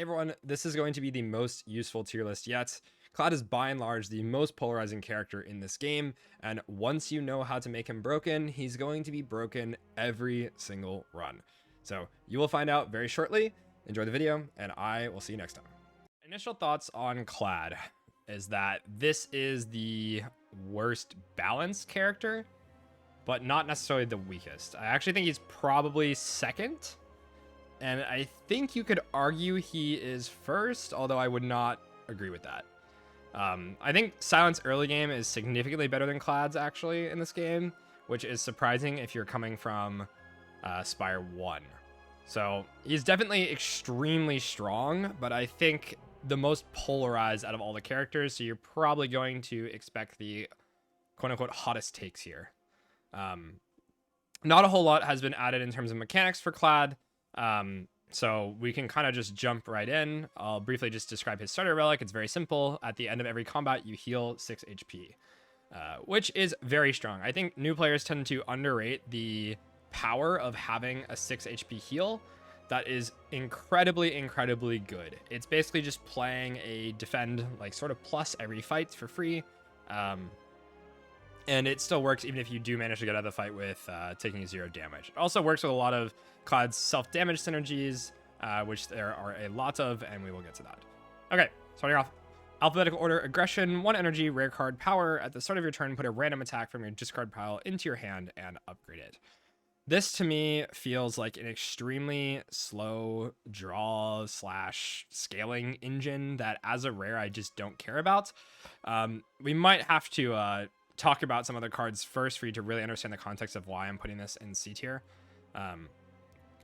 Hey everyone, this is going to be the most useful tier list yet. Clad is by and large the most polarizing character in this game, and once you know how to make him broken, he's going to be broken every single run. So you will find out very shortly. Enjoy the video, and I will see you next time. Initial thoughts on Clad is that this is the worst balanced character, but not necessarily the weakest. I actually think he's probably second. And I think you could argue he is first, although I would not agree with that. I think Silence early game is significantly better than Clad's actually in this game, which is surprising if you're coming from Spire 1. So he's definitely extremely strong, but I think the most polarized out of all the characters, so you're probably going to expect the quote-unquote hottest takes here. Not a whole lot has been added in terms of mechanics for Clad. So we can kind of just jump right in. I'll briefly just describe his starter relic. It's very simple. At the end of every combat, you heal 6 HP, which is very strong. I think new players tend to underrate the power of having a 6 HP heal. That is incredibly, incredibly good. It's basically just playing a defend, like sort of plus every fight for free. And it still works even if you do manage to get out of the fight with taking 0 damage. It also works with a lot of Clad's self-damage synergies, which there are a lot of, and we will get to that. Okay, starting off. Alphabetical order, aggression, 1 energy, rare card, power. At the start of your turn, put a random attack from your discard pile into your hand and upgrade it. This, to me, feels like an extremely slow draw / scaling engine that, as a rare, I just don't care about. We might have to talk about some other cards first for you to really understand the context of why I'm putting this in C tier.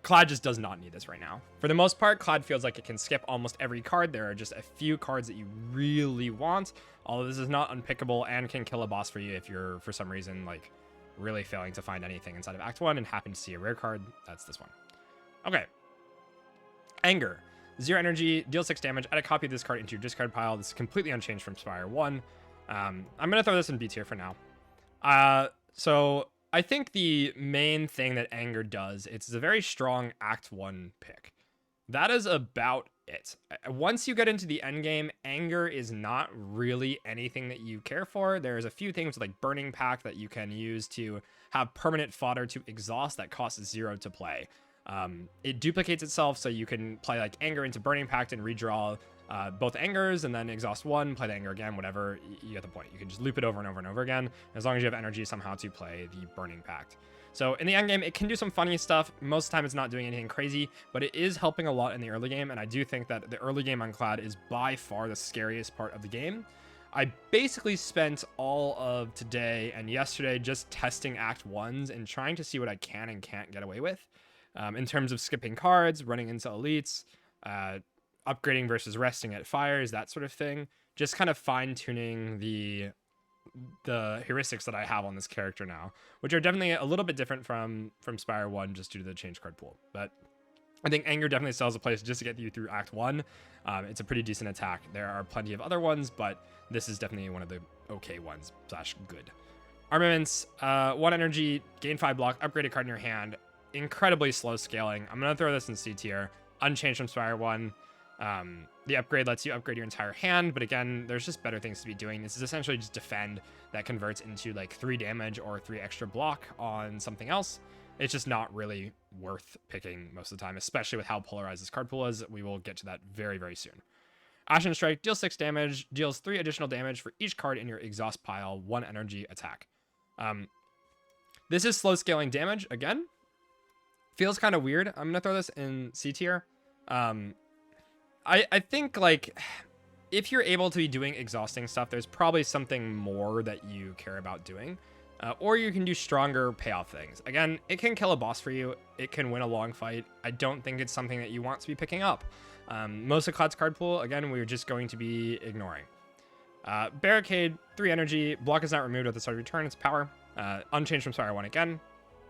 Clad just does not need this right now. For the most part, Clad feels like it can skip almost every card. There are just a few cards that you really want, although this is not unpickable and can kill a boss for you if you're, for some reason, like really failing to find anything inside of Act 1 and happen to see a rare card. That's this one. Okay. Anger. 0 energy, deal 6 damage, add a copy of this card into your discard pile. This is completely unchanged from Spire 1. I'm going to throw this in B tier for now. So I think the main thing that Anger does, it's a very strong Act 1 pick. That is about it. Once you get into the end game, Anger is not really anything that you care for. There's a few things like Burning Pact that you can use to have permanent fodder to exhaust that costs 0 to play. It duplicates itself, so you can play like Anger into Burning Pact and redraw both Angers and then exhaust 1, play the Anger again, whatever. You get the point. You can just loop it over and over and over again, as long as you have energy somehow to play the Burning Pact. So in the end game, it can do some funny stuff. Most of the time, it's not doing anything crazy, but it is helping a lot in the early game, and I do think that the early game on Clad is by far the scariest part of the game. I basically spent all of today and yesterday just testing Act 1s and trying to see what I can and can't get away with in terms of skipping cards, running into elites, upgrading versus resting at fires, that sort of thing. Just kind of fine-tuning the heuristics that I have on this character now, which are definitely a little bit different from Spire 1 just due to the change card pool. But I think Anger definitely still has a place just to get you through Act 1. It's a pretty decent attack. There are plenty of other ones, but this is definitely one of the okay ones / good. Armaments, 1 energy, gain 5 block, upgrade a card in your hand. Incredibly slow scaling. I'm going to throw this in C tier. Unchanged from Spire 1. The upgrade lets you upgrade your entire hand, but again, there's just better things to be doing. This is essentially just defend that converts into like 3 damage or 3 extra block on something else. It's just not really worth picking most of the time, especially with how polarized this card pool is. We will get to that very, very soon. Ashen Strike, deals 6 damage, deals 3 additional damage for each card in your exhaust pile, 1 energy attack. This is slow scaling damage, again. Feels kind of weird. I'm going to throw this in C tier. I think, like, if you're able to be doing exhausting stuff, there's probably something more that you care about doing. Or you can do stronger payoff things. Again, it can kill a boss for you. It can win a long fight. I don't think it's something that you want to be picking up. Most of Clad's card pool, again, we're just going to be ignoring. Barricade, 3 energy. Block is not removed at the start of your turn. It's power. Unchanged from Spire 1 again.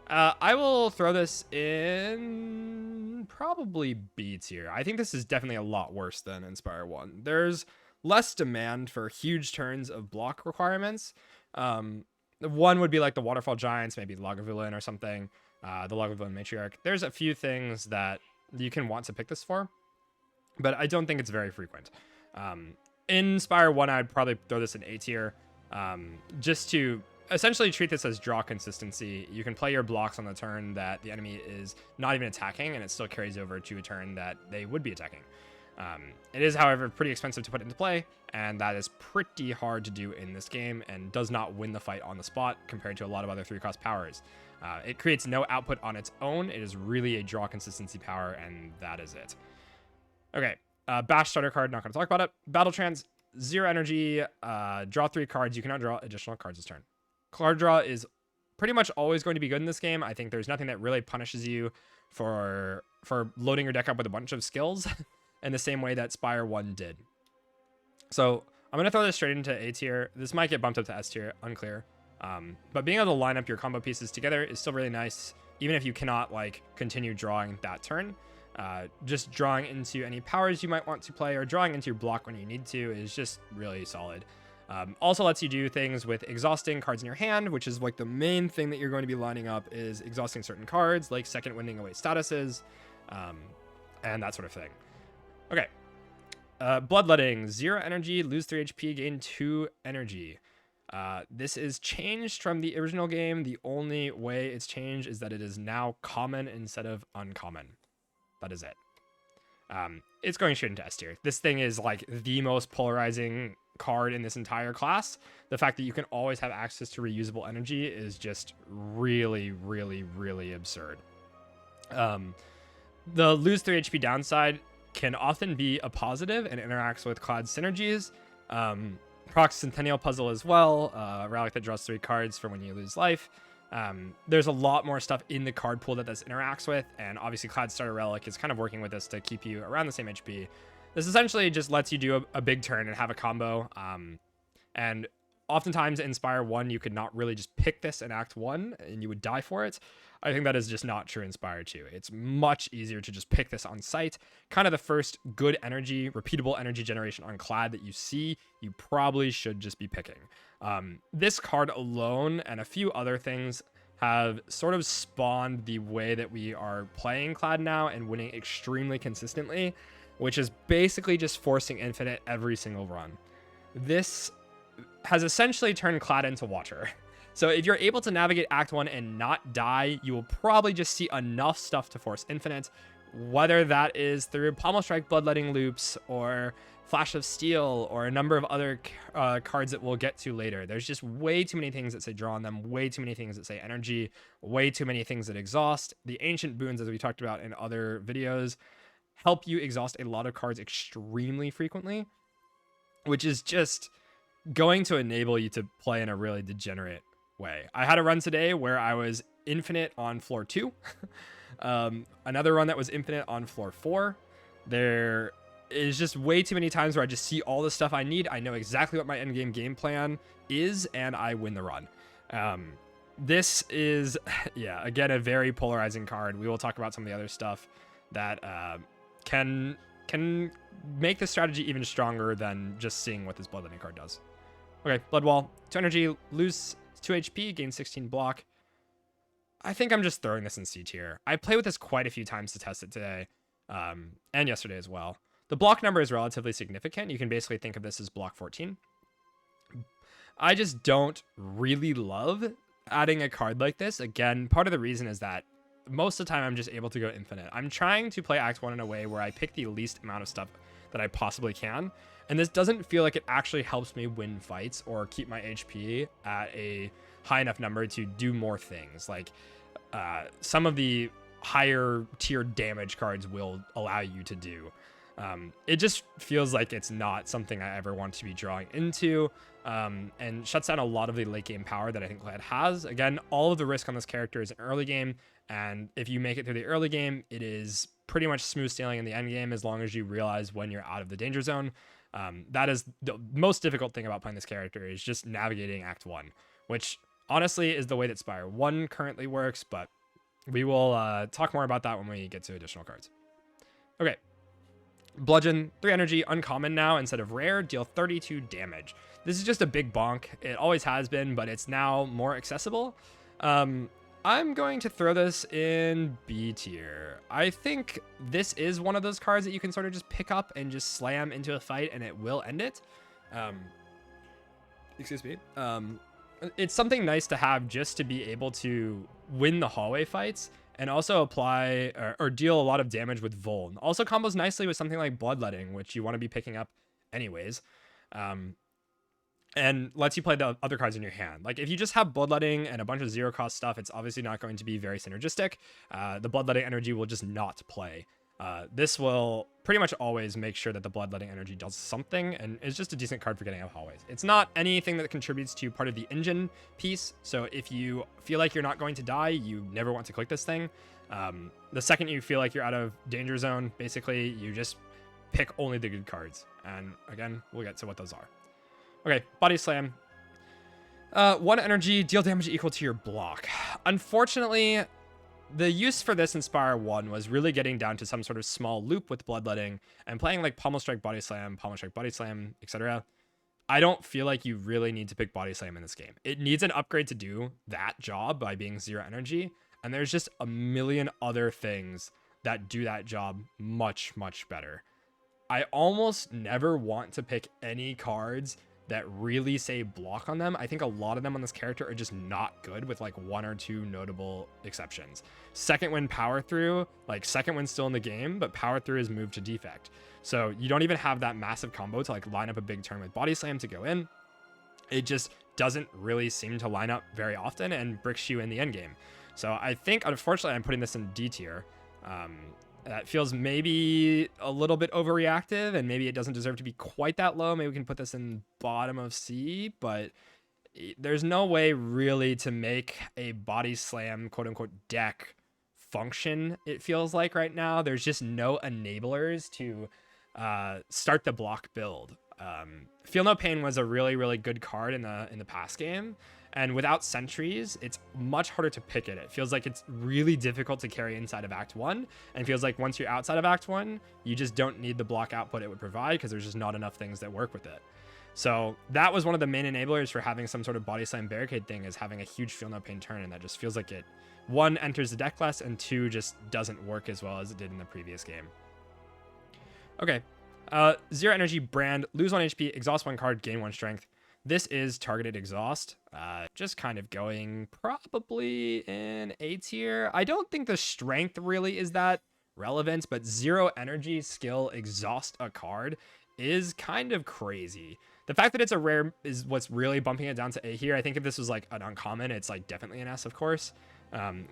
I will throw this in probably B tier. I think this is definitely a lot worse than Inspire 1. There's less demand for huge turns of block requirements. One would be like the Waterfall Giants, maybe Lagavulin or something, the Lagavulin Matriarch. There's a few things that you can want to pick this for. but I don't think it's very frequent. In Spire 1, I'd probably throw this in A tier, just to essentially treat this as draw consistency. You can play your blocks on the turn that the enemy is not even attacking, and it still carries over to a turn that they would be attacking. It is, however, pretty expensive to put into play, and that is pretty hard to do in this game and does not win the fight on the spot compared to a lot of other 3-cost powers. It creates no output on its own. It is really a draw consistency power, and that is it. Okay, Bash starter card, not going to talk about it. Battle Trance, 0 energy, draw 3 cards. You cannot draw additional cards this turn. Card draw is pretty much always going to be good in this game. I think there's nothing that really punishes you for loading your deck up with a bunch of skills in the same way that Spire 1 did. So I'm going to throw this straight into A tier. This might get bumped up to S tier, unclear. But being able to line up your combo pieces together is still really nice, even if you cannot like continue drawing that turn. Just drawing into any powers you might want to play or drawing into your block when you need to is just really solid. Also lets you do things with exhausting cards in your hand, which is like the main thing that you're going to be lining up, is exhausting certain cards like second winding away statuses, and that sort of thing. Okay. Bloodletting, 0 energy, lose 3 HP, gain 2 energy. This is changed from the original game. The only way it's changed is that it is now common instead of uncommon. That is it. It's going straight into S tier. This thing is like the most polarizing card in this entire class. The fact that you can always have access to reusable energy is just really, really, really absurd. The lose 3 HP downside can often be a positive and interacts with Clad's synergies. Proc Centennial Puzzle as well, relic that draws 3 cards for when you lose life. There's a lot more stuff in the card pool that this interacts with, and obviously Clad Starter Relic is kind of working with this to keep you around the same HP. This essentially just lets you do a big turn and have a combo, and oftentimes in Spire 1 you could not really just pick this in Act 1 and you would die for it. I think that is just not true in Spire 2. It's much easier to just pick this on sight. Kind of the first good energy, repeatable energy generation on Clad that you see, you probably should just be picking. This card alone and a few other things have sort of spawned the way that we are playing Clad now and winning extremely consistently, which is basically just forcing infinite every single run. This has essentially turned Clad into water. So if you're able to navigate Act 1 and not die, you will probably just see enough stuff to force infinite, whether that is through Pommel Strike Bloodletting loops or Flash of Steel or a number of other cards that we'll get to later. There's just way too many things that say draw on them, way too many things that say energy, way too many things that exhaust. The ancient boons, as we talked about in other videos, help you exhaust a lot of cards extremely frequently, which is just going to enable you to play in a really degenerate way. I had a run today where I was infinite on floor 2. Another run that was infinite on floor 4. There is just way too many times where I just see all the stuff I need. I know exactly what my endgame game plan is, and I win the run. This is, yeah, again, a very polarizing card. We will talk about some of the other stuff that can make the strategy even stronger than just seeing what this Bloodletting card does. Okay, Blood Wall, 2 energy, lose 2 HP, gain 16 block. I think I'm just throwing this in C tier. I played with this quite a few times to test it today, and yesterday as well. The block number is relatively significant. You can basically think of this as block 14. I just don't really love adding a card like this. Again, part of the reason is that most of the time I'm just able to go infinite. I'm trying to play Act 1 in a way where I pick the least amount of stuff that I possibly can. And this doesn't feel like it actually helps me win fights or keep my HP at a high enough number to do more things. Like some of the higher tier damage cards will allow you to do. It just feels like it's not something I ever want to be drawing into, and shuts down a lot of the late game power that I think Clad has. Again, all of the risk on this character is in early game, and if you make it through the early game, it is pretty much smooth sailing in the end game as long as you realize when you're out of the danger zone. That is the most difficult thing about playing this character, is just navigating Act 1, which honestly is the way that Spire 1 currently works, but we will talk more about that when we get to additional cards. Okay. Bludgeon, 3 energy, uncommon now instead of rare, deal 32 damage. This is just a big bonk. It always has been, but it's now more accessible. I'm going to throw this in B tier. I think this is one of those cards that you can sort of just pick up and just slam into a fight and it will end it. Excuse me. It's something nice to have just to be able to win the hallway fights and also apply or deal a lot of damage with Vuln. Also combos nicely with something like Bloodletting, which you want to be picking up anyways. And lets you play the other cards in your hand. Like if you just have Bloodletting and a bunch of zero cost stuff, it's obviously not going to be very synergistic. The Bloodletting energy will just not play. This will pretty much always make sure that the Bloodletting energy does something and is just a decent card for getting out of hallways. It's not anything that contributes to part of the engine piece. So if you feel like you're not going to die, you never want to click this thing. The second you feel like you're out of danger zone, basically you just pick only the good cards. And again, we'll get to what those are. Okay, Body Slam. 1 energy, deal damage equal to your block. Unfortunately, the use for this in Spire 1 was really getting down to some sort of small loop with Bloodletting and playing like Pommel Strike, Body Slam, etc. I don't feel like you really need to pick Body Slam in this game. It needs an upgrade to do that job by being 0 energy, and there's just a million other things that do that job much, much better. I almost never want to pick any cards that really say block on them. I think a lot of them on this character are just not good with like 1 or 2 notable exceptions. Second Wind Power Through, like Second Wind's still in the game, but Power Through is moved to defect. So you don't even have that massive combo to like line up a big turn with Body Slam to go in. It just doesn't really seem to line up very often and bricks you in the end game. So I think, unfortunately, I'm putting this in D tier. That feels maybe a little bit overreactive, and maybe it doesn't deserve to be quite that low. Maybe we can put this in bottom of C, but there's no way really to make a Body Slam quote unquote deck function, it feels like right now. There's just no enablers to start the block build. Feel No Pain was a really, really good card in the past game. And without sentries, it's much harder to pick it. It feels like it's really difficult to carry inside of Act 1. And it feels like once you're outside of Act 1, you just don't need the block output it would provide because there's just not enough things that work with it. So that was one of the main enablers for having some sort of Body Slam barricade thing, is having a huge Feel No Pain turn. And that just feels like it, 1, enters the deck less, and 2, just doesn't work as well as it did in the previous game. Okay. 0 energy, Brand, lose 1 HP, exhaust 1 card, gain 1 strength. This is targeted exhaust, just kind of going probably in A tier. I don't think the strength really is that relevant, but 0 energy skill exhaust a card is kind of crazy. The fact that it's a rare is what's really bumping it down to A here. I think if this was like an uncommon, it's like definitely an S, of course.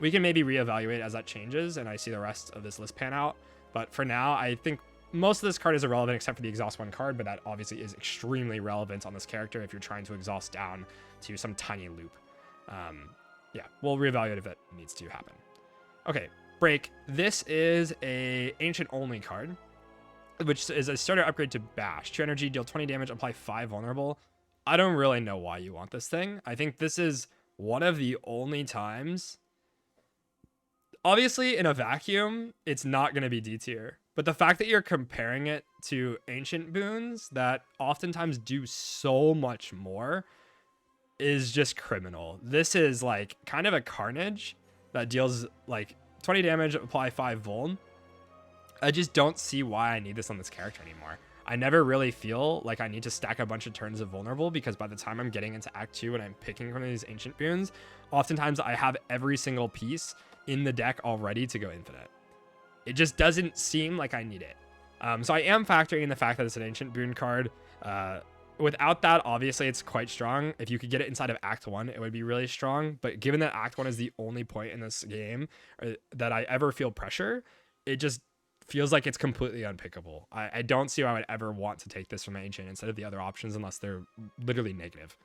We can maybe reevaluate as that changes and I see the rest of this list pan out. But for now, I think most of this card is irrelevant except for the exhaust 1 card, but that obviously is extremely relevant on this character if you're trying to exhaust down to some tiny loop. Yeah, we'll reevaluate if it needs to happen. Okay, Break. This is a ancient only card, which is a starter upgrade to Bash. 2 energy, deal 20 damage, apply 5 vulnerable. I don't really know why you want this thing. I think this is one of the only times. Obviously, in a vacuum, it's not going to be D tier. But the fact that you're comparing it to ancient boons that oftentimes do so much more is just criminal. This is like kind of a carnage that deals like 20 damage, apply 5 vuln. I just don't see why I need this on this character anymore. I never really feel like I need to stack a bunch of turns of vulnerable, because by the time I'm getting into Act 2 and I'm picking one of these ancient boons, oftentimes I have every single piece in the deck already to go infinite. It just doesn't seem like I need it. So I am factoring in the fact that it's an ancient boon card. Without that, obviously it's quite strong. If you could get it inside of Act 1, it would be really strong. But given that Act 1 is the only point in this game that I ever feel pressure, it just feels like it's completely unpickable. I don't see why I would ever want to take this from ancient instead of the other options unless they're literally negative.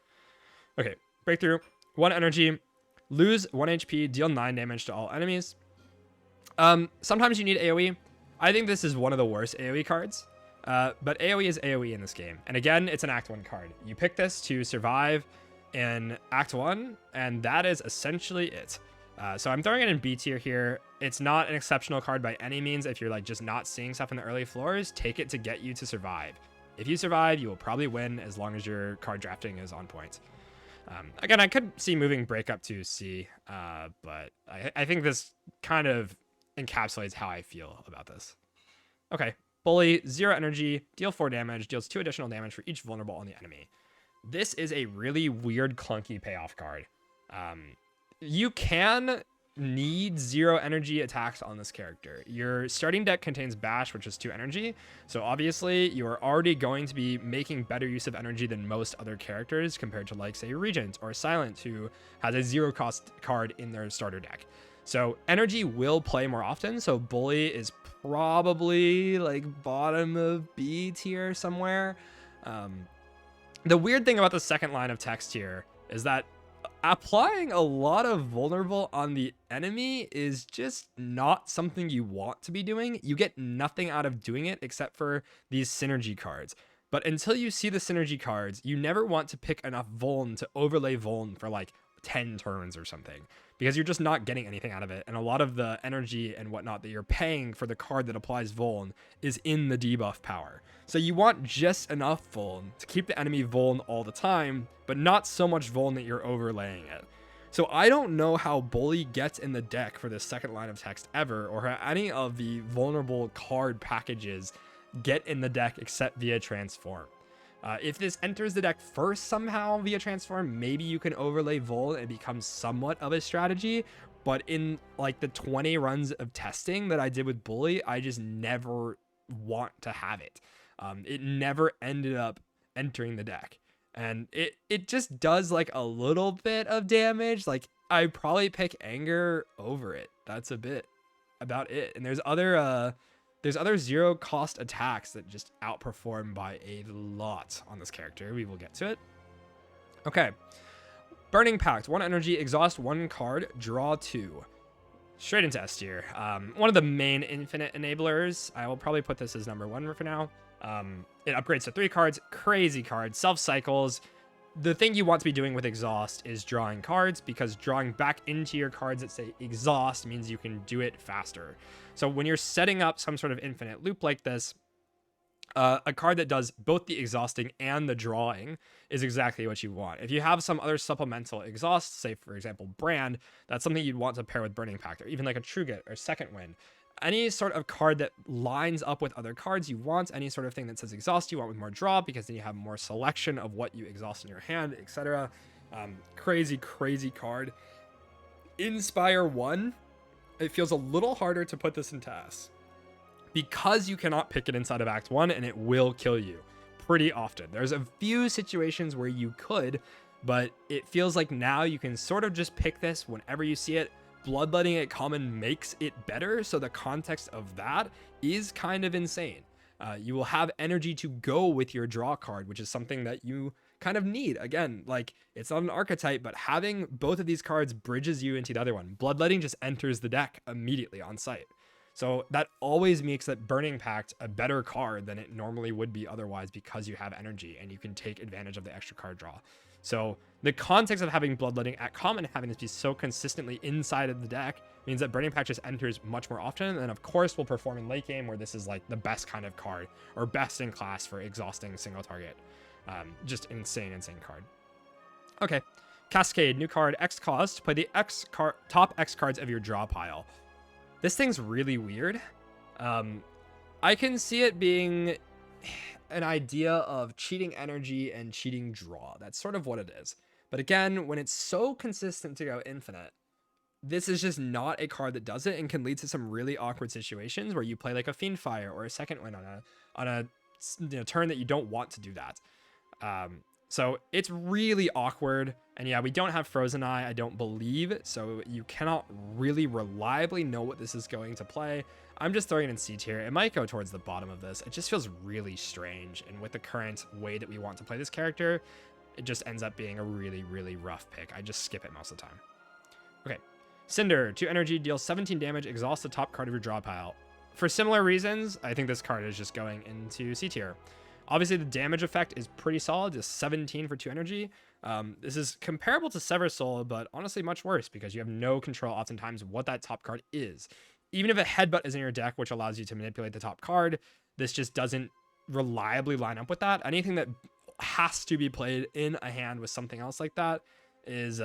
Okay, Breakthrough. 1 energy, lose 1 HP, deal 9 damage to all enemies. Sometimes you need AoE. I think this is one of the worst AoE cards, but AoE is AoE in this game. And again, it's an Act 1 card. You pick this to survive in Act 1, and that is essentially it. So I'm throwing it in B tier here. It's not an exceptional card by any means. If you're like just not seeing stuff in the early floors, take it to get you to survive. If you survive, you will probably win as long as your card drafting is on point. Again, I could see moving break up to C, but I think this kind of encapsulates how I feel about this. Okay, Bully, 0 energy, deal 4 damage, deals 2 additional damage for each vulnerable on the enemy. This is a really weird, clunky payoff card. You can need 0 energy attacks on this character. Your starting deck contains Bash, which is 2 energy, so obviously you are already going to be making better use of energy than most other characters compared to, like, say, Regent or Silent, who has a 0 cost card in their starter deck. So energy will play more often, so Bully is probably like bottom of B tier somewhere. The weird thing about the second line of text here is that applying a lot of vulnerable on the enemy is just not something you want to be doing. You get nothing out of doing it except for these synergy cards. But until you see the synergy cards, you never want to pick enough Vuln to overlay Vuln for like 10 turns or something, because you're just not getting anything out of it. And a lot of the energy and whatnot that you're paying for the card that applies Vuln is in the debuff power. So you want just enough Vuln to keep the enemy Vuln all the time, but not so much Vuln that you're overlaying it. So I don't know how Bully gets in the deck for the second line of text ever, or how any of the vulnerable card packages get in the deck except via Transform. If this enters the deck first somehow via Transform, maybe you can overlay Vol and it becomes somewhat of a strategy. But in like the 20 runs of testing that I did with Bully, I just never want to have it. It never ended up entering the deck. And it just does like a little bit of damage. Like I probably pick Anger over it. That's a bit about it. And there's other 0 cost attacks that just outperform by a lot on this character. We will get to it. Okay. Burning Pact, 1 energy, exhaust 1 card, draw 2. Straight into S tier. One of the main infinite enablers. I will probably put this as number 1 for now. It upgrades to 3 cards, crazy card, self-cycles. The thing you want to be doing with exhaust is drawing cards, because drawing back into your cards that say exhaust means you can do it faster. So when you're setting up some sort of infinite loop like this, a card that does both the exhausting and the drawing is exactly what you want. If you have some other supplemental exhaust, say for example Brand, that's something you'd want to pair with Burning Pact, or even like a Truget or Second Wind. Any sort of card that lines up with other cards you want, any sort of thing that says exhaust you want with more draw, because then you have more selection of what you exhaust in your hand, etc. Crazy card. In Spire 1, it feels a little harder to put this into S, because you cannot pick it inside of Act 1 and it will kill you pretty often. There's a few situations where you could, but it feels like now you can sort of just pick this whenever you see it. Bloodletting at common makes it better, so the context of that is kind of insane. You will have energy to go with your draw card, which is something that you kind of need. Again, like, it's not an archetype, but having both of these cards bridges you into the other one. Bloodletting just enters the deck immediately on sight. So that always makes that Burning Pact a better card than it normally would be otherwise, because you have energy and you can take advantage of the extra card draw. So the context of having Bloodletting at common, having this be so consistently inside of the deck, means that Burning Pact just enters much more often, and of course will perform in late game, where this is like the best kind of card, or best in class for exhausting single target. Just insane card. Okay, Cascade, new card, X cost, play the top X cards of your draw pile. This thing's really weird. I can see it being an idea of cheating energy and cheating draw. That's sort of what it is. But again, when it's so consistent to go infinite, this is just not a card that does it, and can lead to some really awkward situations where you play like a Fiendfire or a Second Wind on a turn that you don't want to do that. So it's really awkward. And yeah, we don't have Frozen Eye, I don't believe, so you cannot really reliably know what this is going to play. I'm just throwing it in C tier. It might go towards the bottom of this. It just feels really strange. And with the current way that we want to play this character, it just ends up being a really rough pick. I just skip it most of the time. Okay. Cinder, 2 energy, deals 17 damage, exhaust the top card of your draw pile. For similar reasons, I think this card is just going into C tier. Obviously, the damage effect is pretty solid, just 17 for 2 energy. This is comparable to Sever Soul, but honestly much worse, because you have no control oftentimes what that top card is. Even if a Headbutt is in your deck, which allows you to manipulate the top card, this just doesn't reliably line up with that. Anything that has to be played in a hand with something else like that is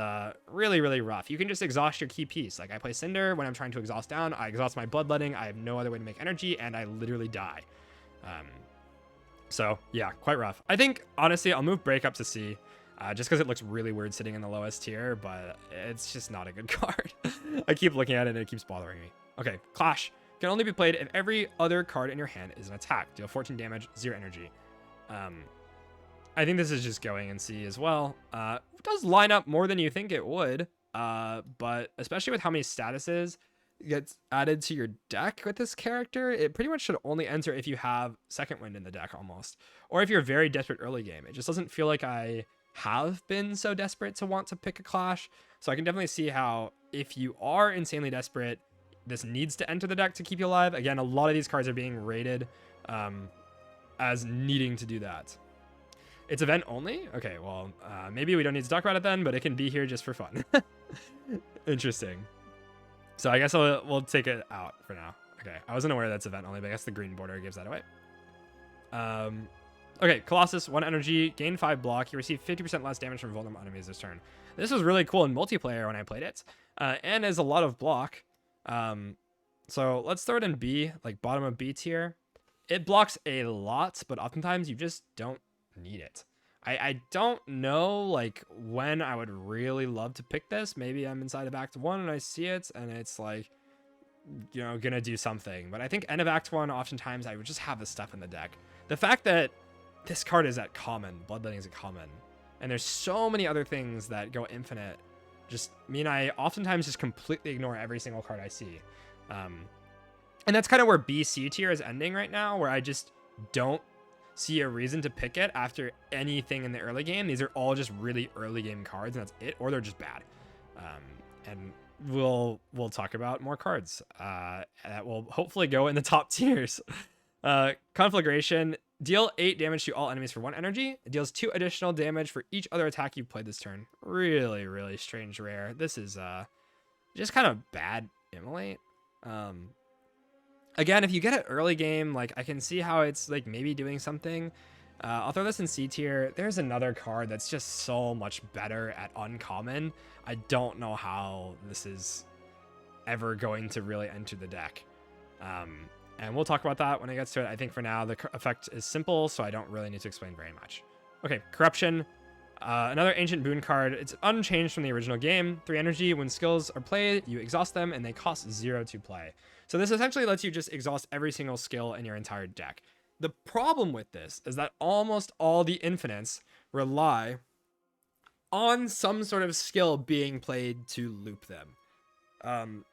really, really rough. You can just exhaust your key piece. Like I play Cinder when I'm trying to exhaust down. I exhaust my bloodletting. I have no other way to make energy, and I literally die. So yeah, quite rough. I think honestly I'll move Break up to C, just because it looks really weird sitting in the lowest tier, but it's just not a good card. I keep looking at it and it keeps bothering me. Okay, Clash can only be played if every other card in your hand is an attack. Deal 14 damage, 0 energy. I think this is just going in C as well. It does line up more than you think it would, but especially with how many statuses gets added to your deck with this character, it pretty much should only enter if you have Second Wind in the deck almost, or if you're very desperate early game. It just doesn't feel like I have been so desperate to want to pick a Clash, so I can definitely see how if you are insanely desperate, this needs to enter the deck to keep you alive. Again, a lot of these cards are being rated as needing to do that. It's event only? Okay, well, maybe we don't need to talk about it then, but it can be here just for fun. Interesting. So I guess we'll take it out for now. Okay, I wasn't aware that's event only, but I guess the green border gives that away. Okay, Colossus, 1 energy, gain 5 block. You receive 50% less damage from vulnerable enemies this turn. This was really cool in multiplayer when I played it, and is a lot of block. So let's throw it in B, like bottom of B tier. It blocks a lot, but oftentimes you just don't need it. I don't know like when I would really love to pick this. Maybe I'm inside of Act 1 and I see it and it's like, you know, gonna do something. But I think end of Act 1, oftentimes I would just have this stuff in the deck. The fact that this card is at common, Bloodletting is at common, and there's so many other things that go infinite, just mean I oftentimes just completely ignore every single card I see. And that's kind of where BC tier is ending right now, where I just don't see a reason to pick it after anything in the early game. These are all just really early game cards, and that's it, or they're just bad. And we'll talk about more cards that will hopefully go in the top tiers. Conflagration, deal 8 damage to all enemies for 1 energy. It deals 2 additional damage for each other attack you played this turn. Really, really strange rare. This is just kind of bad immolate. Again, if you get it early game, like I can see how it's like maybe doing something. I'll throw this in C tier. There's another card that's just so much better at uncommon. I don't know how this is ever going to really enter the deck. And we'll talk about that when it gets to it. I think for now, the effect is simple, so I don't really need to explain very much. Okay, Corruption. Another ancient boon card. It's unchanged from the original game. 3 energy. When skills are played, you exhaust them, and they cost 0 to play. So this essentially lets you just exhaust every single skill in your entire deck. The problem with this is that almost all the infinites rely on some sort of skill being played to loop them.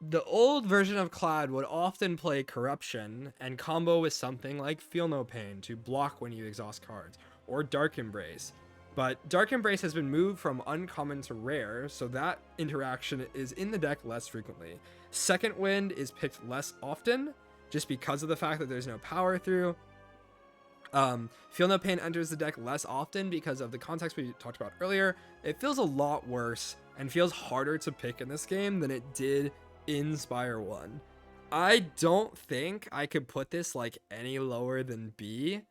The old version of Clad would often play Corruption and combo with something like Feel No Pain to block when you exhaust cards, or Dark Embrace. But Dark Embrace has been moved from uncommon to rare, so that interaction is in the deck less frequently. Second Wind is picked less often, just because of the fact that there's no power through. Feel No Pain enters the deck less often because of the context we talked about earlier. It feels a lot worse and feels harder to pick in this game than it did in Spire 1. I don't think I could put this like any lower than B.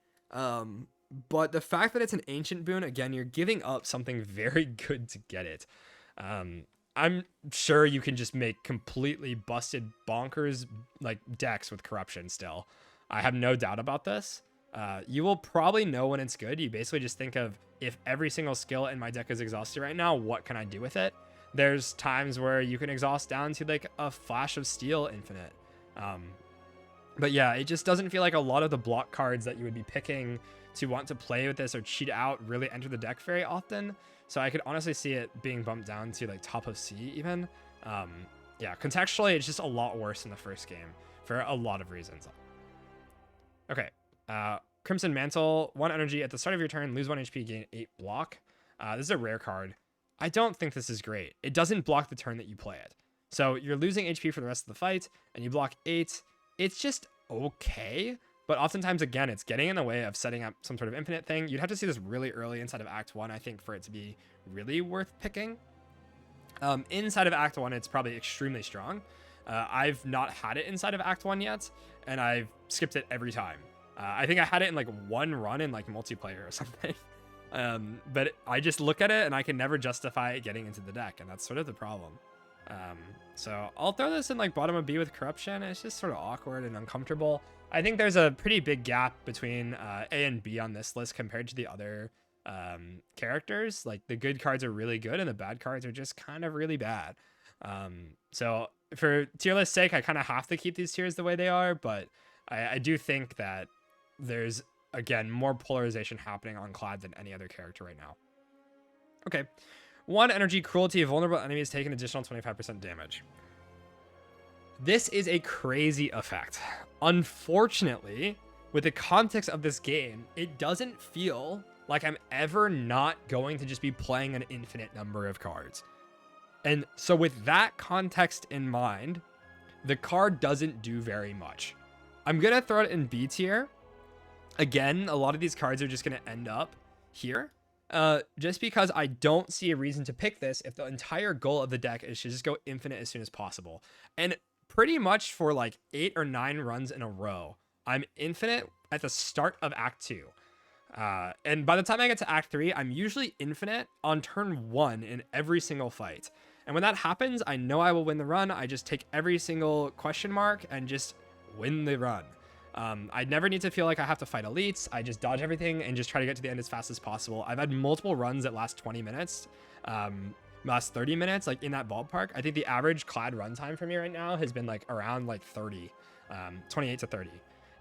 But the fact that it's an ancient boon, again, you're giving up something very good to get it. I'm sure you can just make completely busted bonkers like decks with Corruption still. I have no doubt about this. You will probably know when it's good. You basically just think of, if every single skill in my deck is exhausted right now, what can I do with it? There's times where you can exhaust down to like a Flash of Steel infinite. But yeah, it just doesn't feel like a lot of the block cards that you would be picking to want to play with this or cheat out really enter the deck very often. So I could honestly see it being bumped down to like top of C even. Yeah, contextually, it's just a lot worse in the first game for a lot of reasons. Okay, Crimson Mantle, 1 energy at the start of your turn, lose 1 HP, gain 8 block. This is a rare card. I don't think this is great. It doesn't block the turn that you play it. So you're losing HP for the rest of the fight, and you block 8. It's just okay. But oftentimes, again, it's getting in the way of setting up some sort of infinite thing. You'd have to see this really early inside of Act 1, I think, for it to be really worth picking. Inside of Act 1, it's probably extremely strong. I've not had it inside of Act 1 yet, and I've skipped it every time. I think I had it in like one run in like multiplayer or something. But I just look at it and I can never justify getting into the deck, and that's sort of the problem. So I'll throw this in like bottom of B with corruption. It's just sort of awkward and uncomfortable. I think there's a pretty big gap between A and B on this list compared to the other characters. Like the good cards are really good and the bad cards are just kind of really bad. So for tier list sake, I kind of have to keep these tiers the way they are, but I do think that there's, again, more polarization happening on Clad than any other character right now. Okay. 1 energy cruelty. Vulnerable enemies take an additional 25% damage. This is a crazy effect. Unfortunately, with the context of this game, it doesn't feel like I'm ever not going to just be playing an infinite number of cards. And so with that context in mind, the card doesn't do very much. I'm going to throw it in B tier. Again, a lot of these cards are just going to end up here. Just because I don't see a reason to pick this if the entire goal of the deck is to just go infinite as soon as possible. And pretty much for like 8 or 9 runs in a row, I'm infinite at the start of Act 2. And by the time I get to Act 3, I'm usually infinite on turn 1 in every single fight. And when that happens, I know I will win the run. I just take every single question mark and just win the run. I never need to feel like I have to fight elites. I just dodge everything and just try to get to the end as fast as possible. I've had multiple runs that last 20 minutes, last 30 minutes, like in that ballpark. I think the average Clad runtime for me right now has been like around like 30, 28 to 30.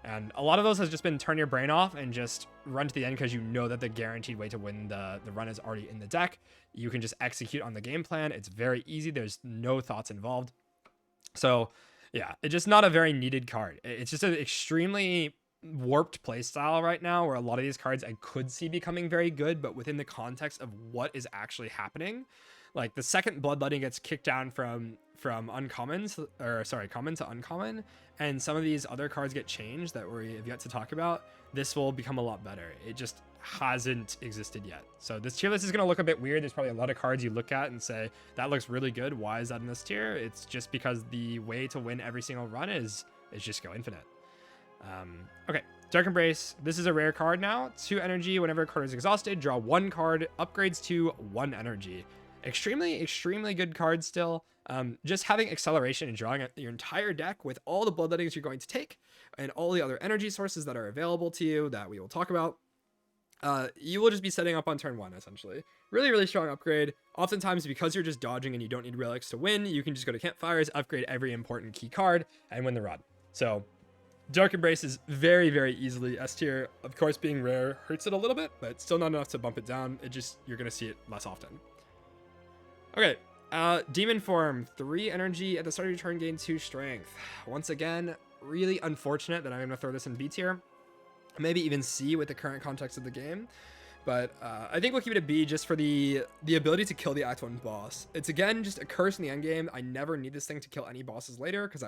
And a lot of those has just been turn your brain off and just run to the end because you know that the guaranteed way to win the run is already in the deck. You can just execute on the game plan. It's very easy. There's no thoughts involved. So yeah, it's just not a very needed card. It's just an extremely warped playstyle right now where a lot of these cards I could see becoming very good, but within the context of what is actually happening. Like the second Bloodletting gets kicked down from uncommons, or sorry, common to uncommon, and some of these other cards get changed that we have yet to talk about, this will become a lot better. It just hasn't existed yet. So this tier list is going to look a bit weird. There's probably a lot of cards you look at and say, that looks really good. Why is that in this tier? It's just because the way to win every single run is just go infinite. Okay, Dark Embrace. This is a rare card now. 2 energy. Whenever a card is exhausted, draw 1 card, upgrades to 1 energy. Extremely good card still. Just having acceleration and drawing your entire deck with all the bloodlettings you're going to take and all the other energy sources that are available to you that we will talk about. You will just be setting up on turn 1, essentially. Really strong upgrade. Oftentimes, because you're just dodging and you don't need relics to win, you can just go to campfires, upgrade every important key card, and win the run. So, Dark Embrace is very easily S tier. Of course, being rare hurts it a little bit, but still not enough to bump it down. You're going to see it less often. Okay, Demon Form, 3 energy at the start of your turn, gain 2 strength. Once again, really unfortunate that I'm going to throw this in B tier. Maybe even C with the current context of the game. But I think we'll keep it at B just for the ability to kill the Act 1 boss. It's, again, just a curse in the endgame. I never need this thing to kill any bosses later because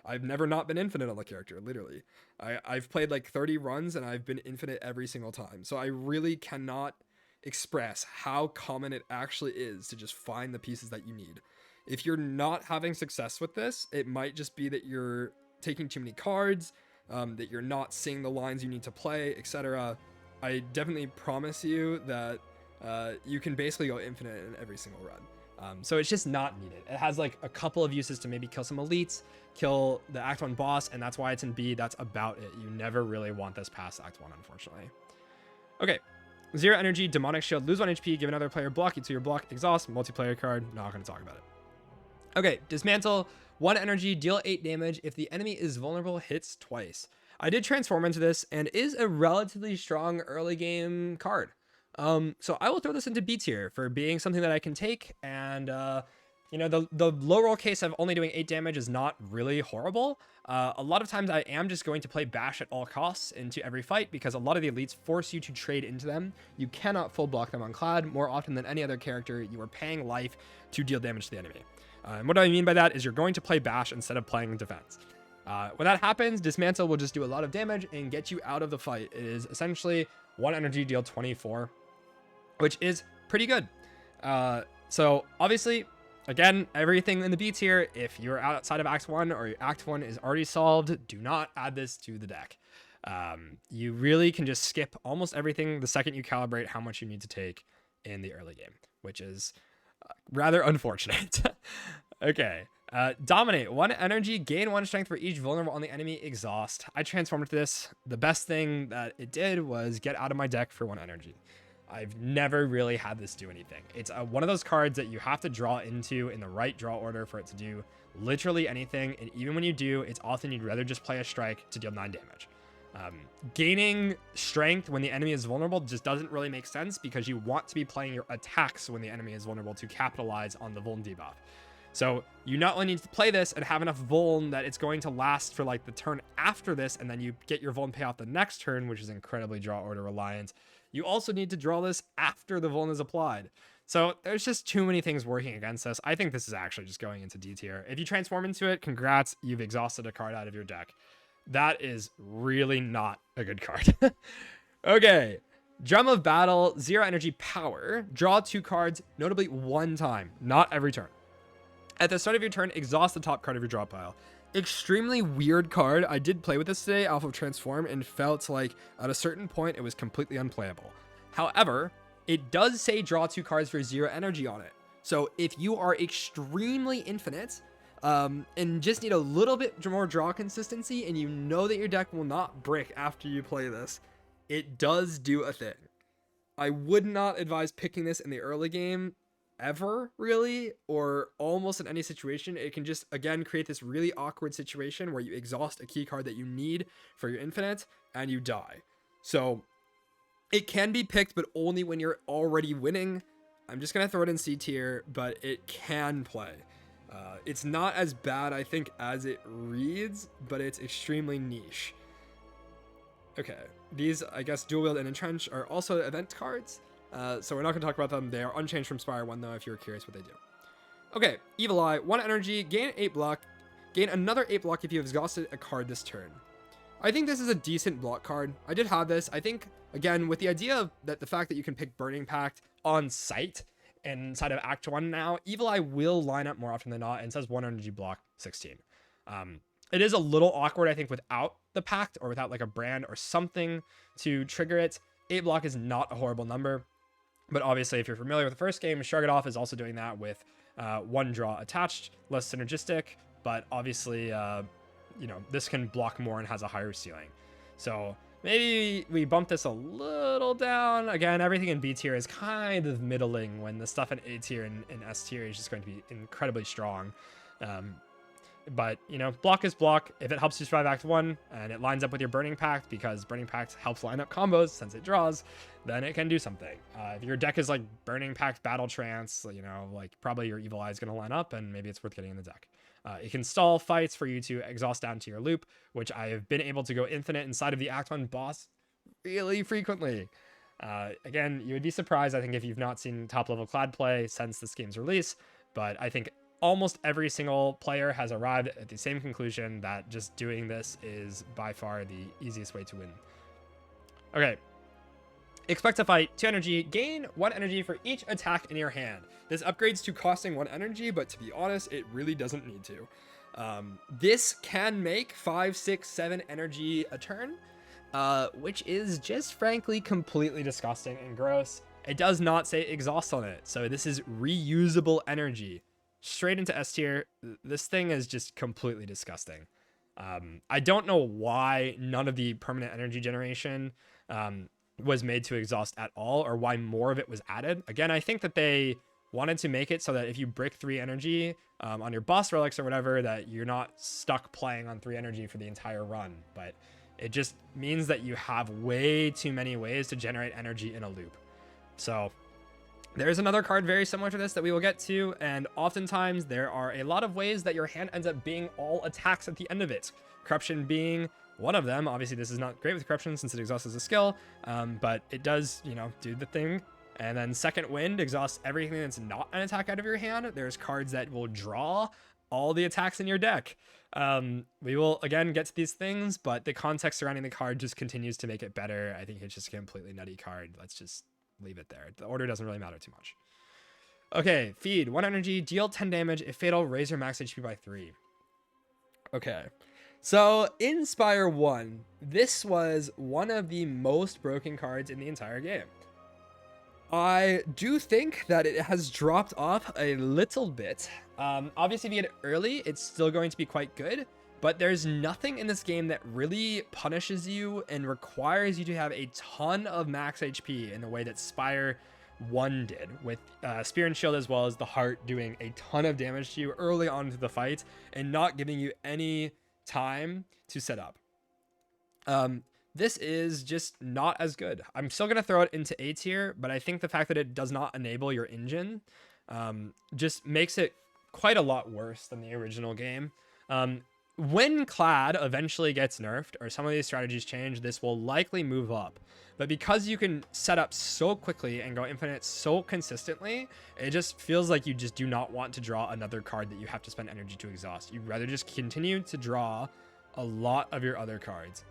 I've never not been infinite on the character, literally. I've played like 30 runs and I've been infinite every single time. So I really cannot express how common it actually is to just find the pieces that you need. If you're not having success with this, it might just be that you're taking too many cards, that you're not seeing the lines you need to play, etc. I definitely promise you that you can basically go infinite in every single run. So it's just not needed. It has like a couple of uses to maybe kill some elites, kill the Act 1 boss, and that's why it's in B. That's about it. You never really want this past Act 1, unfortunately. Okay. 0 energy, demonic shield, lose 1 HP, give another player block, you to your block, exhaust, multiplayer card. Not going to talk about it. Okay, dismantle, 1 energy, deal 8 damage. If the enemy is vulnerable, hits twice. I did transform into this and is a relatively strong early game card. So I will throw this into B tier for being something that I can take. And, you know, the low roll case of only doing 8 damage is not really horrible. A lot of times I am just going to play bash at all costs into every fight because a lot of the elites force you to trade into them. You cannot full block them on Clad. More often than any other character, you are paying life to deal damage to the enemy. And what I mean by that is you're going to play bash instead of playing defense. When that happens, dismantle will just do a lot of damage and get you out of the fight. It is essentially 1 energy, deal 24, which is pretty good. So obviously, again, everything in the B tier, if you're outside of Act 1 or Act 1 is already solved, do not add this to the deck. You really can just skip almost everything the second you calibrate how much you need to take in the early game, which is rather unfortunate. Okay. Dominate. 1 energy, gain 1 strength for each vulnerable on the enemy exhaust. I transformed to this. The best thing that it did was get out of my deck for 1 energy. I've never really had this do anything. It's one of those cards that you have to draw into in the right draw order for it to do literally anything. And even when you do, it's often you'd rather just play a strike to deal 9 damage. Gaining strength when the enemy is vulnerable just doesn't really make sense because you want to be playing your attacks when the enemy is vulnerable to capitalize on the vuln debuff. So you not only need to play this and have enough vuln that it's going to last for like the turn after this, and then you get your vuln payoff the next turn, which is incredibly draw order reliant. You also need to draw this after the vuln is applied. So there's just too many things working against us. I think this is actually just going into D tier. If you transform into it, congrats, you've exhausted a card out of your deck. That is really not a good card. Okay. Drum of Battle, 0 energy power. Draw 2 cards, notably 1 time, not every turn. At the start of your turn, exhaust the top card of your draw pile. Extremely weird card. I did play with this today off of Transform and felt like at a certain point it was completely unplayable. However, it does say draw 2 cards for 0 energy on it. So if you are extremely infinite, and just need a little bit more draw consistency, and you know that your deck will not brick after you play this, it does do a thing. I would not advise picking this in the early game ever, really, or almost in any situation. It can just, again, create this really awkward situation where you exhaust a key card that you need for your infinite, and you die. So it can be picked, but only when you're already winning. I'm just going to throw it in C tier, but it can play. It's not as bad, I think, as it reads, but it's extremely niche. Okay, these, I guess, Dual Wield and Entrench are also event cards, so we're not going to talk about them. They are unchanged from Spire 1, though, if you're curious what they do. Okay, Evil Eye, 1 energy, gain 8 block, gain another 8 block if you have exhausted a card this turn. I think this is a decent block card. I did have this. I think, again, with the idea of that the fact that you can pick Burning Pact on site, inside of Act 1 now, Evil Eye will line up more often than not, and says 1 energy block 16. It is a little awkward, I think, without the Pact or without like a brand or something to trigger it. 8 block is not a horrible number, but obviously if you're familiar with the first game, Shrug It Off is also doing that with 1 draw attached, less synergistic, but obviously, you know, this can block more and has a higher ceiling. So maybe we bump this a little down. Again, everything in B tier is kind of middling when the stuff in A tier and S tier is just going to be incredibly strong. But, you know, block is block. If it helps you survive Act 1 and it lines up with your Burning Pact, because Burning Pact helps line up combos since it draws, then it can do something. If your deck is like Burning Pact Battle Trance, you know, like probably your Evil Eye is going to line up and maybe it's worth getting in the deck. It can stall fights for you to exhaust down to your loop, which I have been able to go infinite inside of the Act 1 boss really frequently. Again, you would be surprised, I think, if you've not seen top level Clad play since this game's release, but I think almost every single player has arrived at the same conclusion that just doing this is by far the easiest way to win. Okay. Expect to fight 2 energy, gain 1 energy for each attack in your hand. This upgrades to costing 1 energy, but to be honest, it really doesn't need to. This can make 5, 6, 7 energy a turn, which is just frankly completely disgusting and gross. It does not say exhaust on it, so this is reusable energy. Straight into S tier. This thing is just completely disgusting. I don't know why none of the permanent energy generation was made to exhaust at all, or why more of it was added. Again, I think that they wanted to make it so that if you brick 3 energy on your boss relics or whatever, that you're not stuck playing on 3 energy for the entire run. But it just means that you have way too many ways to generate energy in a loop. So there's another card very similar to this that we will get to, and oftentimes there are a lot of ways that your hand ends up being all attacks at the end of it. Corruption being one of them. Obviously, this is not great with Corruption since it exhausts as a skill, but it does, you know, do the thing. And then Second Wind exhausts everything that's not an attack out of your hand. There's cards that will draw all the attacks in your deck. We will, again, get to these things, but the context surrounding the card just continues to make it better. I think it's just a completely nutty card. Let's just leave it there. The order doesn't really matter too much. Okay, Feed. 1 energy, deal 10 damage. If fatal, raise your max HP by 3. Okay. So in Spire 1, this was one of the most broken cards in the entire game. I do think that it has dropped off a little bit. Obviously, if you get it early, it's still going to be quite good, but there's nothing in this game that really punishes you and requires you to have a ton of max HP in the way that Spire 1 did, with Spear and Shield as well as the Heart doing a ton of damage to you early on into the fight and not giving you any time to set up. This is just not as good. I'm still going to throw it into A tier, but I think the fact that it does not enable your engine just makes it quite a lot worse than the original game. When Clad eventually gets nerfed or some of these strategies change, this will likely move up. But because you can set up so quickly and go infinite so consistently, it just feels like you just do not want to draw another card that you have to spend energy to exhaust. You'd rather just continue to draw a lot of your other cards.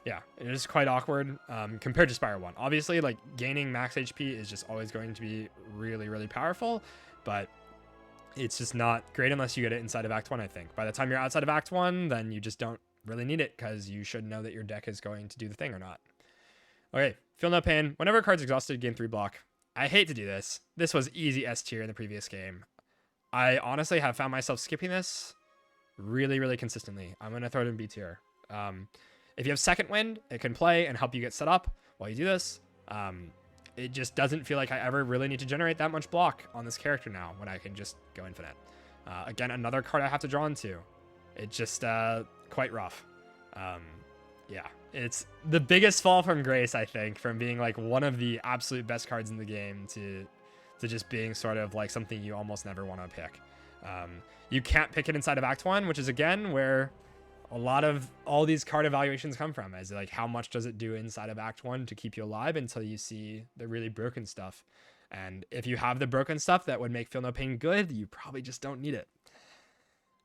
Yeah, it is quite awkward compared to Spire 1. Obviously, like, gaining max HP is just always going to be really, really powerful, but it's just not great unless you get it inside of Act 1, I think. By the time you're outside of Act 1, then you just don't really need it because you should know that your deck is going to do the thing or not. Okay, Feel No Pain. Whenever a card's exhausted, gain 3 block. I hate to do this. This was easy S tier in the previous game. I honestly have found myself skipping this really, really consistently. I'm going to throw it in B tier. If you have Second Wind, it can play and help you get set up while you do this. It just doesn't feel like I ever really need to generate that much block on this character now when I can just go infinite. Again, another card I have to draw into. It's just quite rough. Yeah, it's the biggest fall from grace, I think, from being like one of the absolute best cards in the game to just being sort of like something you almost never want to pick. You can't pick it inside of Act 1, which is, again, where a lot of all these card evaluations come from, as like how much does it do inside of Act 1 to keep you alive until you see the really broken stuff. And if you have the broken stuff that would make Feel No Pain good, you probably just don't need it.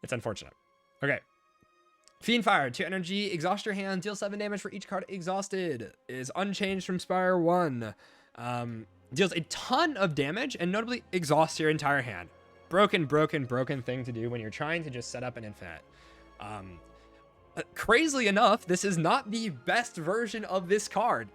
It's unfortunate. Okay. Fiend Fire, 2 energy, exhaust your hand, deal 7 damage for each card exhausted. Is unchanged from Spire 1. Deals a ton of damage and notably exhausts your entire hand. Broken thing to do when you're trying to just set up an infinite. Crazily enough, this is not the best version of this card,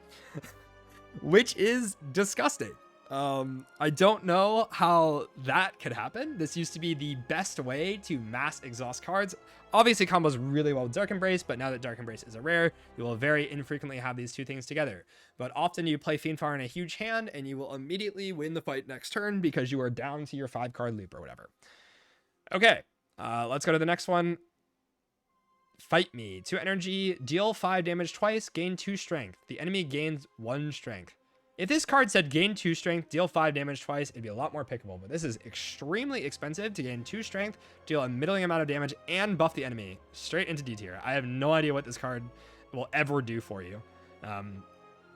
which is disgusting. I don't know how that could happen. This used to be the best way to mass exhaust cards. Obviously combos really well with Dark Embrace, but now that Dark Embrace is a rare, you will very infrequently have these two things together. But often you play Fiend Fire in a huge hand and you will immediately win the fight next turn because you are down to your 5-card loop or whatever. Okay, let's go to the next one. Fight Me. 2 energy, deal 5 damage twice, gain 2 strength. The enemy gains 1 strength. If this card said gain 2 strength, deal 5 damage twice, it'd be a lot more pickable, but this is extremely expensive to gain 2 strength, deal a middling amount of damage, and buff the enemy straight into D tier. I have no idea what this card will ever do for you,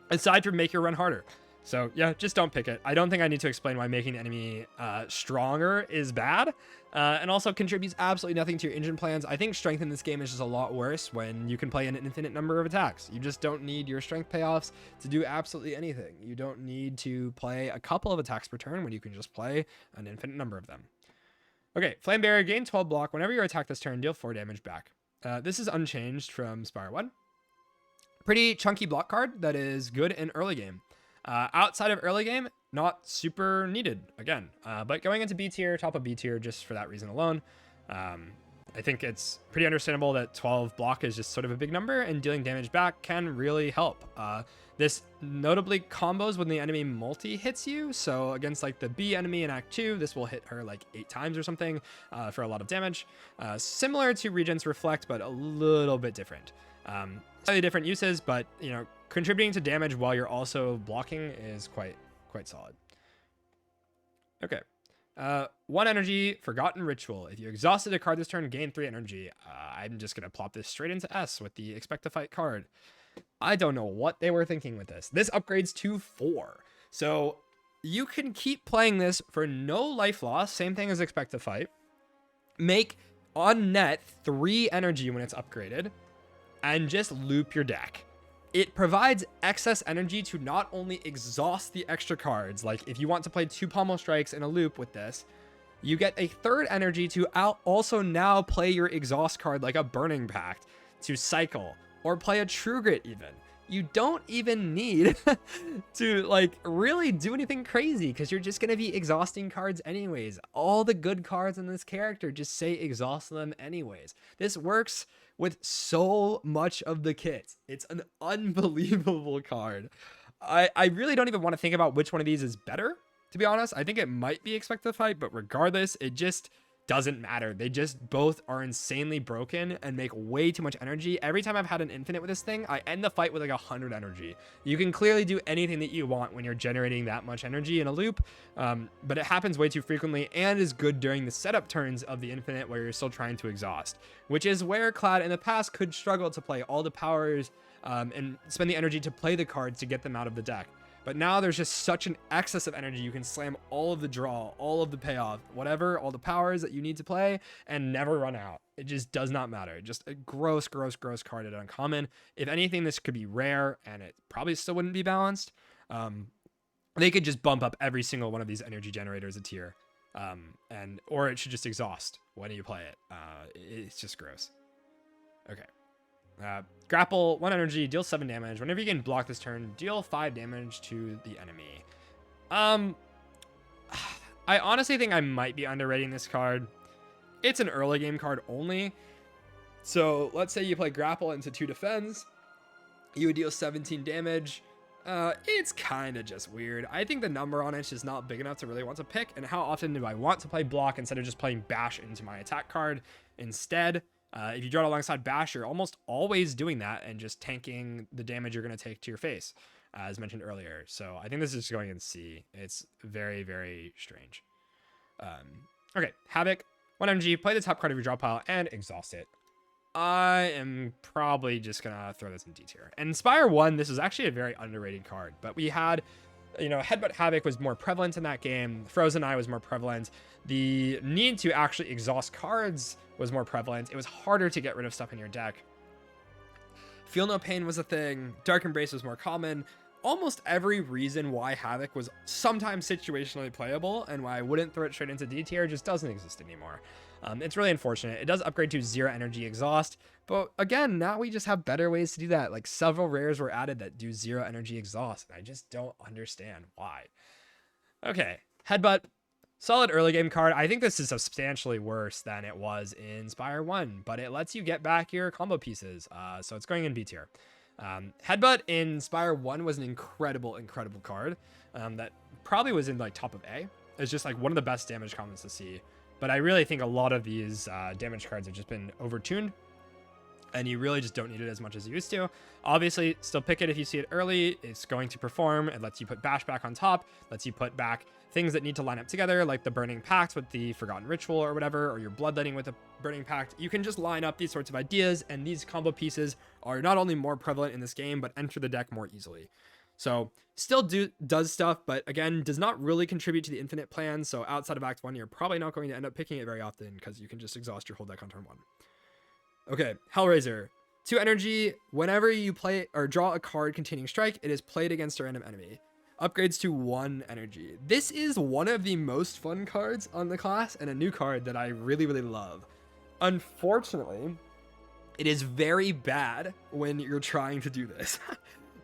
aside from make your run harder. So yeah, just don't pick it. I don't think I need to explain why making the enemy stronger is bad, and also contributes absolutely nothing to your engine plans. I think strength in this game is just a lot worse when you can play an infinite number of attacks. You just don't need your strength payoffs to do absolutely anything. You don't need to play a couple of attacks per turn when you can just play an infinite number of them. Okay, Flame Barrier, gain 12 block. Whenever you attack this turn, deal 4 damage back. This is unchanged from Spire 1. Pretty chunky block card that is good in early game. Outside of early game, not super needed again, but going into B tier, top of B tier, just for that reason alone. I think it's pretty understandable that 12 block is just sort of a big number, and dealing damage back can really help. This notably combos when the enemy multi hits you. So against like the B enemy in Act 2, this will hit her like 8 times or something for a lot of damage. Similar to Regent's Reflect, but a little bit different. Slightly different uses, but you know, contributing to damage while you're also blocking is quite solid. Okay. 1 energy, Forgotten Ritual. If you exhausted a card this turn, gain 3 energy. I'm just going to plop this straight into S with the Expect to Fight card. I don't know what they were thinking with this. This upgrades to 4. So you can keep playing this for no life loss. Same thing as Expect to Fight. Make on net 3 energy when it's upgraded. And just loop your deck. It provides excess energy to not only exhaust the extra cards, like if you want to play 2 pommel strikes in a loop with this, you get a third energy to also now play your exhaust card like a Burning Pact to cycle, or play a True Grit even. You don't even need to like really do anything crazy because you're just going to be exhausting cards anyways. All the good cards in this character just say exhaust them anyways. This works with so much of the kit. It's an unbelievable card. I really don't even want to think about which one of these is better, to be honest. I think it might be Expect the Fight, but regardless, it just doesn't matter. They just both are insanely broken and make way too much energy. Every time I've had an infinite with this thing, I end the fight with like 100 energy. You can clearly do anything that you want when you're generating that much energy in a loop, but it happens way too frequently and is good during the setup turns of the infinite where you're still trying to exhaust, which is where Clad in the past could struggle to play all the powers and spend the energy to play the cards to get them out of the deck. But now there's just such an excess of energy. You can slam all of the draw, all of the payoff, whatever, all the powers that you need to play and never run out. It just does not matter. Just a gross card at uncommon. If anything, this could be rare and it probably still wouldn't be balanced. They could just bump up every single one of these energy generators a tier. Or it should just exhaust when you play it. It's just gross. Okay. Grapple, 1 energy, deal 7 damage. Whenever you can block this turn, deal 5 damage to the enemy. I honestly think I might be underrating this card. It's an early game card only. So let's say you play grapple into 2 defense. You would deal 17 damage. It's kind of just weird. I think the number on it's just not big enough to really want to pick. And how often do I want to play block instead of just playing bash into my attack card instead? If you draw it alongside bash, you're almost always doing that and just tanking the damage you're going to take to your face, as mentioned earlier. So I think this is going in C. It's very, very strange. Okay, Havoc, 1 energy, play the top card of your draw pile and exhaust it. I am probably just going to throw this in D tier. And Spire 1, this is actually a very underrated card, but we had, Headbutt Havoc was more prevalent in that game. Frozen Eye was more prevalent. The need to actually exhaust cards was more prevalent. It was harder to get rid of stuff in your deck. Feel No Pain was a thing. Dark Embrace was more common. Almost every reason why Havoc was sometimes situationally playable and why I wouldn't throw it straight into D tier just doesn't exist anymore. It's really unfortunate. It does upgrade to 0 energy exhaust, but again, now we just have better ways to do that. Like several rares were added that do 0 energy exhaust, and I just don't understand why. Okay, Headbutt. Solid early game card. I think this is substantially worse than it was in Spire 1, but it lets you get back your combo pieces. So it's going in B tier. Headbutt in Spire 1 was an incredible card that probably was in like top of A. It's just like one of the best damage combos to see. But I really think a lot of these damage cards have just been overtuned, and you really just don't need it as much as you used to. Obviously, still pick it if you see it early. It's going to perform. It lets you put bash back on top, lets you put back things that need to line up together, like the Burning Pact with the Forgotten Ritual or whatever, or your Bloodletting with a Burning Pact. You can just line up these sorts of ideas, and these combo pieces are not only more prevalent in this game, but enter the deck more easily. So still does stuff, but again, does not really contribute to the infinite plan. So outside of Act 1, you're probably not going to end up picking it very often because you can just exhaust your whole deck on turn 1. Okay, Hellraiser. 2 energy. Whenever you play or draw a card containing strike, it is played against a random enemy. Upgrades to 1 energy. This is one of the most fun cards on the class and a new card that I really, really love. Unfortunately, it is very bad when you're trying to do this.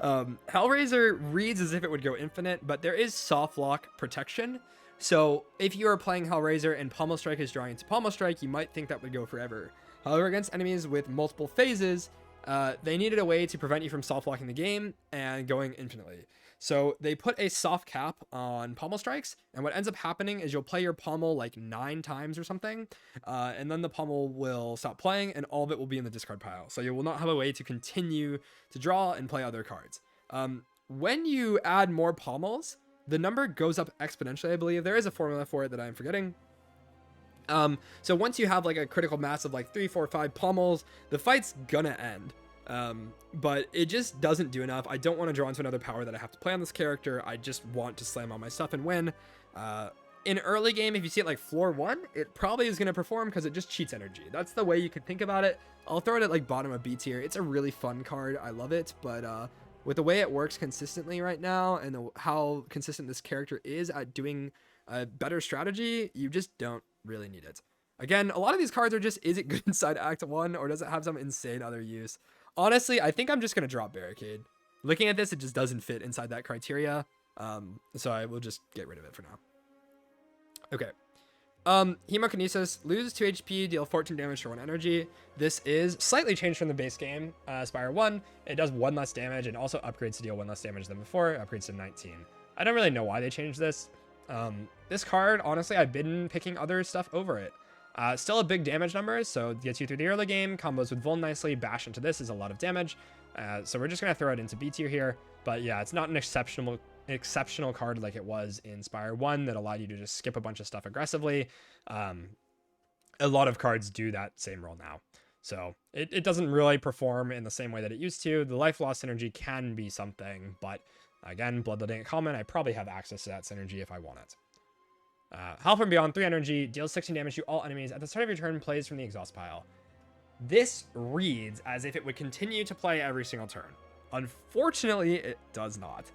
Hellraiser reads as if it would go infinite, but there is soft lock protection. So if you are playing Hellraiser and Pommel Strike is drawing into Pommel Strike, you might think that would go forever. However, against enemies with multiple phases, they needed a way to prevent you from soft locking the game and going infinitely. So they put a soft cap on Pommel Strikes, and what ends up happening is you'll play your Pommel like 9 times or something, and then the Pommel will stop playing and all of it will be in the discard pile. So you will not have a way to continue to draw and play other cards. When you add more Pommels, the number goes up exponentially, I believe. There is a formula for it that I'm forgetting. So once you have like a critical mass of like 3, 4, 5 Pommels, the fight's gonna end. But it just doesn't do enough. I don't want to draw into another power that I have to play on this character. I just want to slam all my stuff and win. In early game, if you see it like floor 1, it probably is going to perform because it just cheats energy. That's the way you could think about it. I'll throw it at like bottom of B tier. It's a really fun card. I love it, but with the way it works consistently right now and how consistent this character is at doing a better strategy, you just don't really need it. Again, a lot of these cards are just, is it good inside Act 1 or does it have some insane other use? Honestly, I think I'm just going to drop Barricade. Looking at this, it just doesn't fit inside that criteria. So I will just get rid of it for now. Okay. Hemokinesis, lose 2 HP, deal 14 damage for 1 energy. This is slightly changed from the base game, Spire 1. It does 1 less damage and also upgrades to deal 1 less damage than before. Upgrades to 19. I don't really know why they changed this. This card, honestly, I've been picking other stuff over it. Still a big damage number, so it gets you through the early game. Combos with Vuln nicely. Bash into this is a lot of damage. So we're just going to throw it into B tier here. But yeah, it's not an exceptional card like it was in Spire 1 that allowed you to just skip a bunch of stuff aggressively. A lot of cards do that same role now. So it doesn't really perform in the same way that it used to. The life loss synergy can be something, but again, Bloodletting at common, I probably have access to that synergy if I want it. Hell from Beyond, 3 energy, deals 16 damage to all enemies. At the start of your turn, plays from the exhaust pile. This reads as if it would continue to play every single turn. Unfortunately, it does not.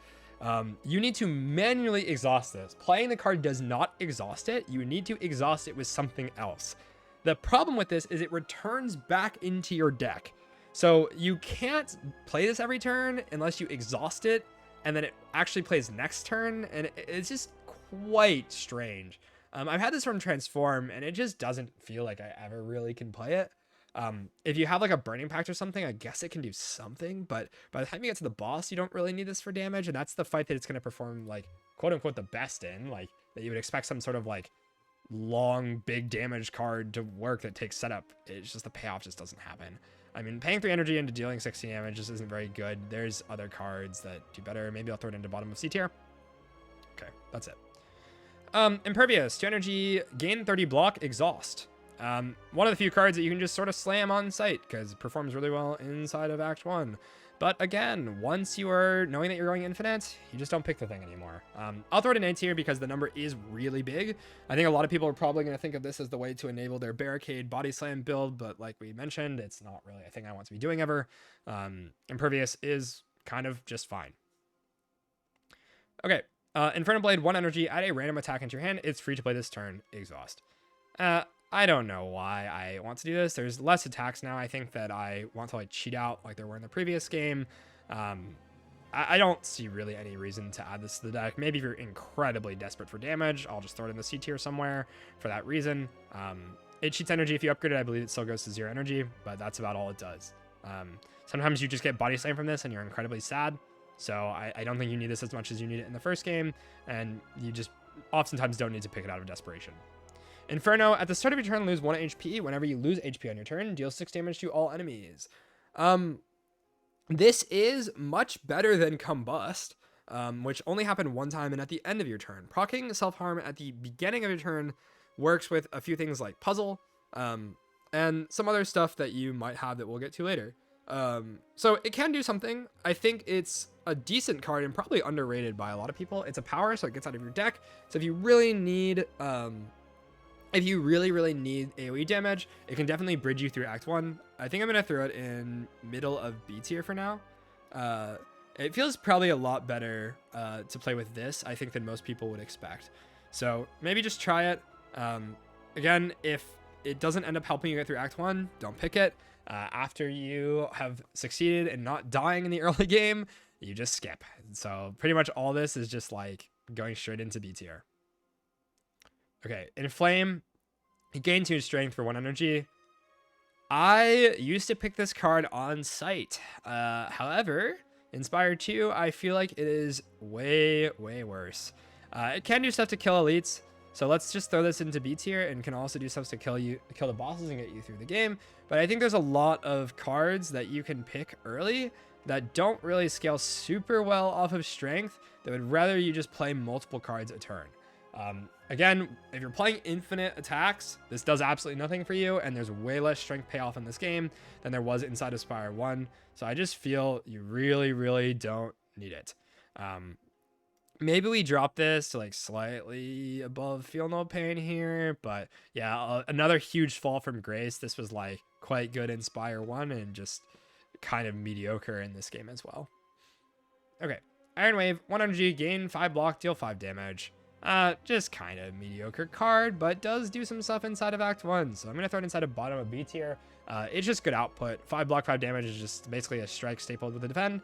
You need to manually exhaust this. Playing the card does not exhaust it. You need to exhaust it with something else. The problem with this is it returns back into your deck. So you can't play this every turn unless you exhaust it, and then it actually plays next turn, and it's just quite strange. I've had this from Transform, and it just doesn't feel like I ever really can play it. If you have like a Burning Pact or something, I guess it can do something, but by the time you get to the boss, you don't really need this for damage, and that's the fight that it's going to perform, like, quote unquote, the best in, like, that you would expect some sort of, like, long, big damage card to work that takes setup. It's just the payoff just doesn't happen. I mean, paying 3 energy into dealing 16 damage just isn't very good. There's other cards that do better. Maybe I'll throw it into bottom of C tier. Okay, that's it. Impervious, 2 energy, gain 30 block, exhaust. One of the few cards that you can just sort of slam on sight because it performs really well inside of Act 1. But again, once you are knowing that you're going infinite, you just don't pick the thing anymore. I'll throw it in A tier because the number is really big. I think a lot of people are probably going to think of this as the way to enable their Barricade Body Slam build, but like we mentioned, it's not really a thing I want to be doing ever. Impervious is kind of just fine. Okay, Inferno Blade, 1 energy, add a random attack into your hand. It's free to play this turn, exhaust. I don't know why I want to do this. There's less attacks now. I think that I want to like cheat out like there were in the previous game. I don't see really any reason to add this to the deck. Maybe if you're incredibly desperate for damage, I'll just throw it in the C tier somewhere for that reason. It cheats energy if you upgrade it. I believe it still goes to 0 energy, but that's about all it does. Sometimes you just get body slam from this and you're incredibly sad. So I don't think you need this as much as you need it in the first game, and you just oftentimes don't need to pick it out of desperation. Inferno, at the start of your turn, lose 1 HP. Whenever you lose HP on your turn, deal 6 damage to all enemies. This is much better than Combust, which only happened 1 time and at the end of your turn. Proccing self-harm at the beginning of your turn works with a few things like Puzzle, and some other stuff that you might have that we'll get to later. So it can do something. I think it's a decent card and probably underrated by a lot of people. It's a power, so it gets out of your deck. So if you really need... if you really need AoE damage, it can definitely bridge you through Act 1. I think I'm going to throw it in middle of B tier for now. It feels probably a lot better to play with this, I think, than most people would expect. So maybe just try it. Again, if it doesn't end up helping you get through Act 1, don't pick it. After you have succeeded in not dying in the early game, you just skip. So pretty much all this is just like going straight into B tier. Okay, Inflame, gain 2 strength for 1 energy. I used to pick this card on sight. However, Inspire 2, I feel like it is way worse. It can do stuff to kill elites, so let's just throw this into B tier, and can also do stuff to kill the bosses and get you through the game. But I think there's a lot of cards that you can pick early that don't really scale super well off of strength, that would rather you just play multiple cards a turn. Again, if you're playing infinite attacks, this does absolutely nothing for you, and there's way less strength payoff in this game than there was inside of Spire 1. So I just feel you really don't need it. Maybe we drop this to like slightly above Feel No Pain here, but yeah, another huge fall from grace. This was like quite good in Spire 1 and just kind of mediocre in this game as well. Okay, Iron Wave, 1 energy, gain 5 block, deal 5 damage. Just kind of mediocre card, but does do some stuff inside of Act 1. So I'm going to throw it inside of bottom of B tier. It's just good output. 5 block, 5 damage is just basically a strike staple with the defend.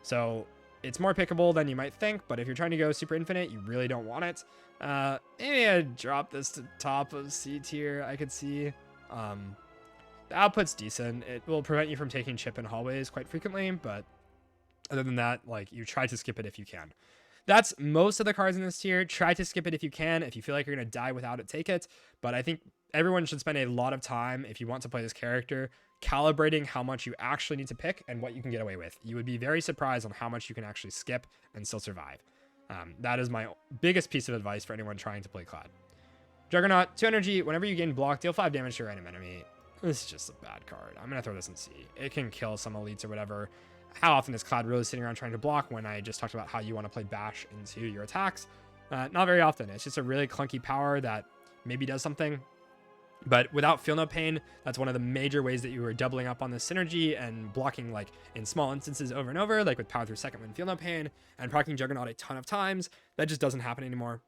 So it's more pickable than you might think, but if you're trying to go super infinite, you really don't want it. Maybe I'd drop this to top of C tier, I could see. The output's decent. It will prevent you from taking chip in hallways quite frequently, but other than that, like, you try to skip it if you can. That's most of the cards in this tier. Try to skip it if you can. If you feel like you're going to die without it, take it. But I think everyone should spend a lot of time, if you want to play this character, calibrating how much you actually need to pick and what you can get away with. You would be very surprised on how much you can actually skip and still survive. That is my biggest piece of advice for anyone trying to play Clad. Juggernaut, 2 energy. Whenever you gain block, deal 5 damage to your random enemy. This is just a bad card. I'm going to throw this in C. It can kill some elites or whatever. How often is Clad really sitting around trying to block when I just talked about how you want to play bash into your attacks? Not very often. It's just a really clunky power that maybe does something. But without Feel No Pain, that's one of the major ways that you were doubling up on the synergy and blocking, like, in small instances over and over, like with Power Through Second Wind, Feel No Pain, and proccing Juggernaut a ton of times. That just doesn't happen anymore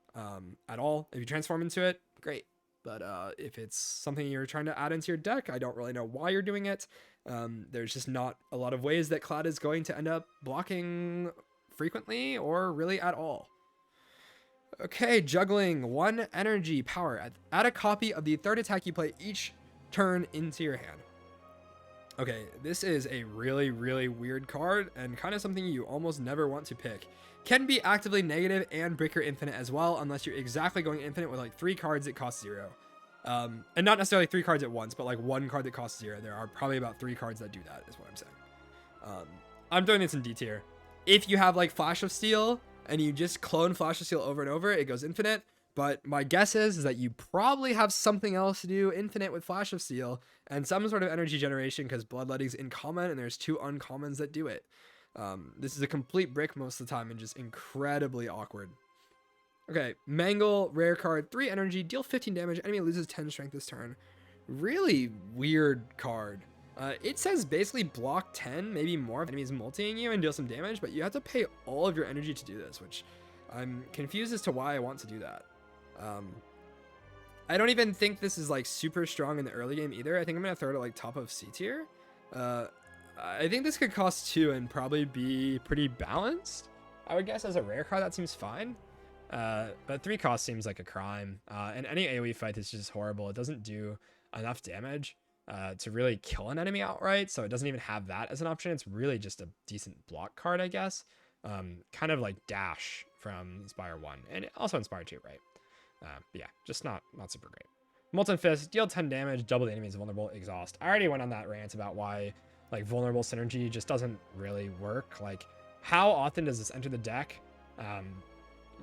at all. If you transform into it, great. But if it's something you're trying to add into your deck, I don't really know why you're doing it. There's just not a lot of ways that Clad is going to end up blocking frequently or really at all. Okay, juggling, 1 energy power. Add a copy of the 3rd attack you play each turn into your hand. Okay, this is a really, really weird card and kind of something you almost never want to pick. Can be actively negative and breaker infinite as well, unless you're exactly going infinite with like 3 cards that cost 0. And not necessarily 3 cards at once, but like 1 card that costs 0. There are probably about 3 cards that do that, is what I'm saying. I'm doing this in D tier. If you have like Flash of Steel and you just clone Flash of Steel over and over, it goes infinite. But my guess is that you probably have something else to do infinite with Flash of Steel and some sort of energy generation, because Bloodletting's uncommon and there's 2 uncommons that do it. This is a complete brick most of the time and just incredibly awkward. Okay, Mangle, rare card, 3 energy, deal 15 damage, enemy loses 10 strength this turn. Really weird card. It says basically block 10, maybe more if enemies multiing you and deal some damage, but you have to pay all of your energy to do this, which I'm confused as to why I want to do that. I don't even think this is like super strong in the early game either. I think I'm going to throw it at like top of C tier. I think this could cost 2 and probably be pretty balanced. I would guess as a rare card that seems fine. But 3 cost seems like a crime. And any AoE fight is just horrible. It doesn't do enough damage to really kill an enemy outright, so it doesn't even have that as an option. It's really just a decent block card, I guess. Kind of like Dash from Spire 1, and also in Spire 2, right? Yeah, just not super great. Molten Fist, deal 10 damage, double the enemy's vulnerable, exhaust. I already went on that rant about why like vulnerable synergy just doesn't really work. Like, how often does this enter the deck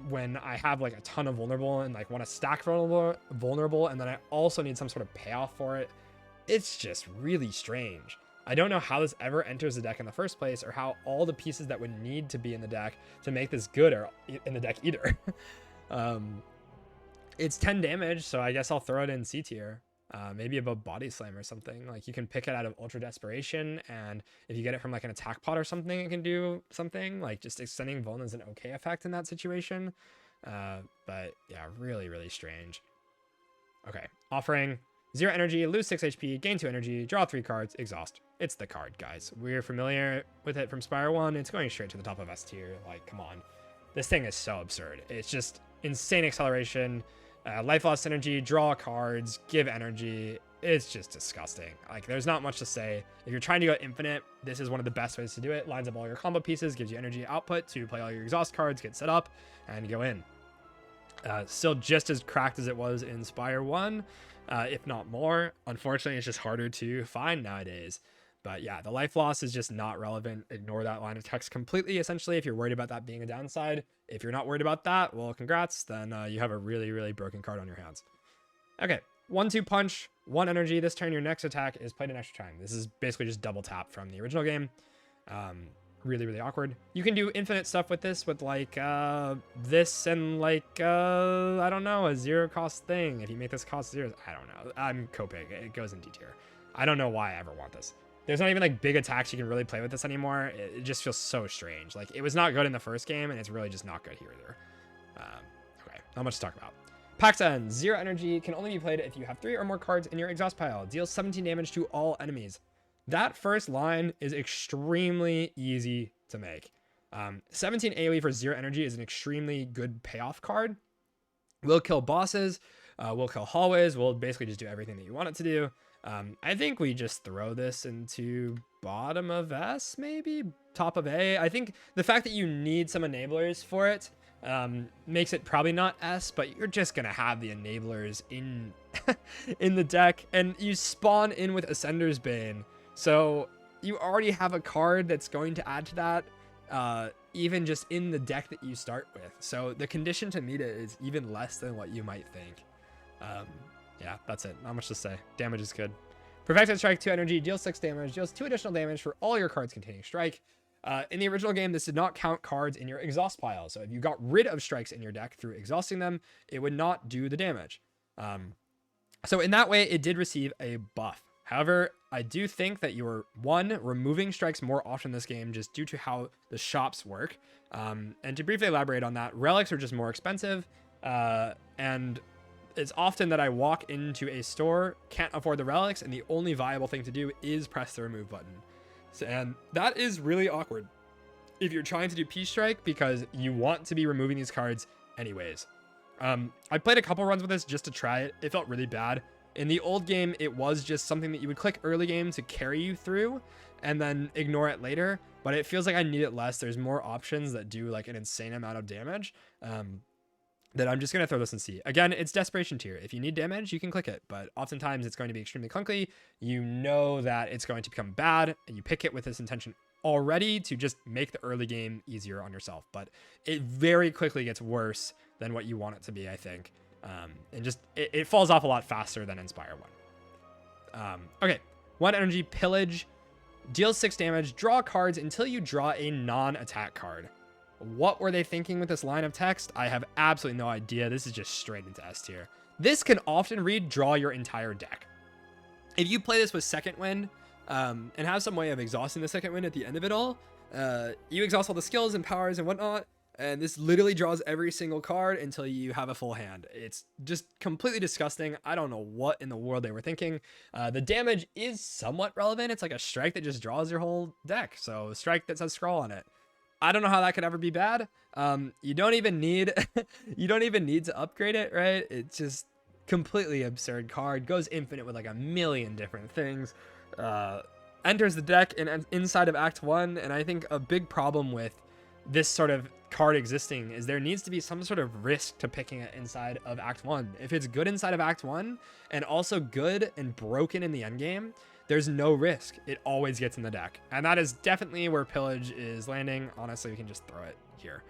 when I have like a ton of vulnerable and like want to stack vulnerable and then I also need some sort of payoff for it? It's just really strange. I don't know how this ever enters the deck in the first place, or how all the pieces that would need to be in the deck to make this good are in the deck either. It's 10 damage, so I guess I'll throw it in C tier. Maybe above Body Slam or something. Like, you can pick it out of Ultra Desperation, and if you get it from like an attack pot or something, it can do something. Like, just extending Vuln is an okay effect in that situation. But yeah, really, really strange. Okay, offering 0 energy, lose 6 HP, gain 2 energy, draw 3 cards, exhaust. It's the card, guys. We're familiar with it from Spire 1. It's going straight to the top of S tier. Like, come on. This thing is so absurd. It's just insane acceleration. Life loss synergy, draw cards, give energy. It's just disgusting. Like, there's not much to say. If you're trying to go infinite, this is one of the best ways to do it. Lines up all your combo pieces, gives you energy output to play all your exhaust cards, get set up, and go in. Still just as cracked as it was in Spire 1, if not more. Unfortunately, it's just harder to find nowadays. But yeah, the life loss is just not relevant. Ignore that line of text completely, essentially, if you're worried about that being a downside. If you're not worried about that, well, congrats. Then you have a really, really broken card on your hands. Okay, 1-2 punch, 1 energy. This turn, your next attack is played an extra time. This is basically just double tap from the original game. Really, really awkward. You can do infinite stuff with this, with like this and like, I don't know, a 0 cost thing. If you make this cost 0, I don't know. I'm coping. It goes in D tier. I don't know why I ever want this. There's not even like big attacks you can really play with this anymore. It just feels so strange. Like, it was not good in the first game, and it's really just not good here either. not much to talk about. Pack's End, 0 energy, can only be played if you have 3 or more cards in your exhaust pile. Deals 17 damage to all enemies. That first line is extremely easy to make. 17 AoE for 0 energy is an extremely good payoff card. Will kill bosses, will kill hallways, will basically just do everything that you want it to do. I think we just throw this into bottom of S, maybe top of A. I think the fact that you need some enablers for it makes it probably not S, but you're just gonna have the enablers in in the deck, and you spawn in with Ascender's Bane, so you already have a card that's going to add to that, even just in the deck that you start with. So the condition to meet it is even less than what you might think. Yeah, that's it. Not much to say. Damage is good. Perfected Strike, 2 energy, deals 6 damage, deals 2 additional damage for all your cards containing strike. In the original game, this did not count cards in your exhaust pile. So if you got rid of strikes in your deck through exhausting them, it would not do the damage. So in that way, it did receive a buff. However, I do think that you're, one, removing strikes more often in this game just due to how the shops work. And to briefly elaborate on that, relics are just more expensive. And it's often that I walk into a store, can't afford the relics, and the only viable thing to do is press the remove button. And that is really awkward if you're trying to do Peace Strike, because you want to be removing these cards anyways. I played a couple runs with this just to try it. It felt really bad. In the old game, it was just something that you would click early game to carry you through and then ignore it later. But it feels like I need it less. There's more options that do like an insane amount of damage. That I'm just going to throw this and see. Again, it's desperation tier. If you need damage, you can click it, but oftentimes it's going to be extremely clunky. You know that it's going to become bad, and you pick it with this intention already to just make the early game easier on yourself, but it very quickly gets worse than what you want it to be, I think. And just, it falls off a lot faster than Inspire 1. Okay, 1 energy, Pillage, deals 6 damage, draw cards until you draw a non-attack card. What were they thinking with this line of text? I have absolutely no idea. This is just straight into S tier. This can often read draw your entire deck. If you play this with Second Wind, and have some way of exhausting the Second Wind at the end of it all, you exhaust all the skills and powers and whatnot, and this literally draws every single card until you have a full hand. It's just completely disgusting. I don't know what in the world they were thinking. The damage is somewhat relevant. It's like a strike that just draws your whole deck. So a strike that says scroll on it. I don't know how that could ever be bad. You don't even need to upgrade it, right? It's just completely absurd card. Goes infinite with like a million different things. Enters the deck inside of Act 1, and I think a big problem with this sort of card existing is there needs to be some sort of risk to picking it inside of Act 1. If it's good inside of Act 1 and also good and broken in the end game, there's no risk. It always gets in the deck. And that is definitely where Pillage is landing. Honestly, we can just throw it here.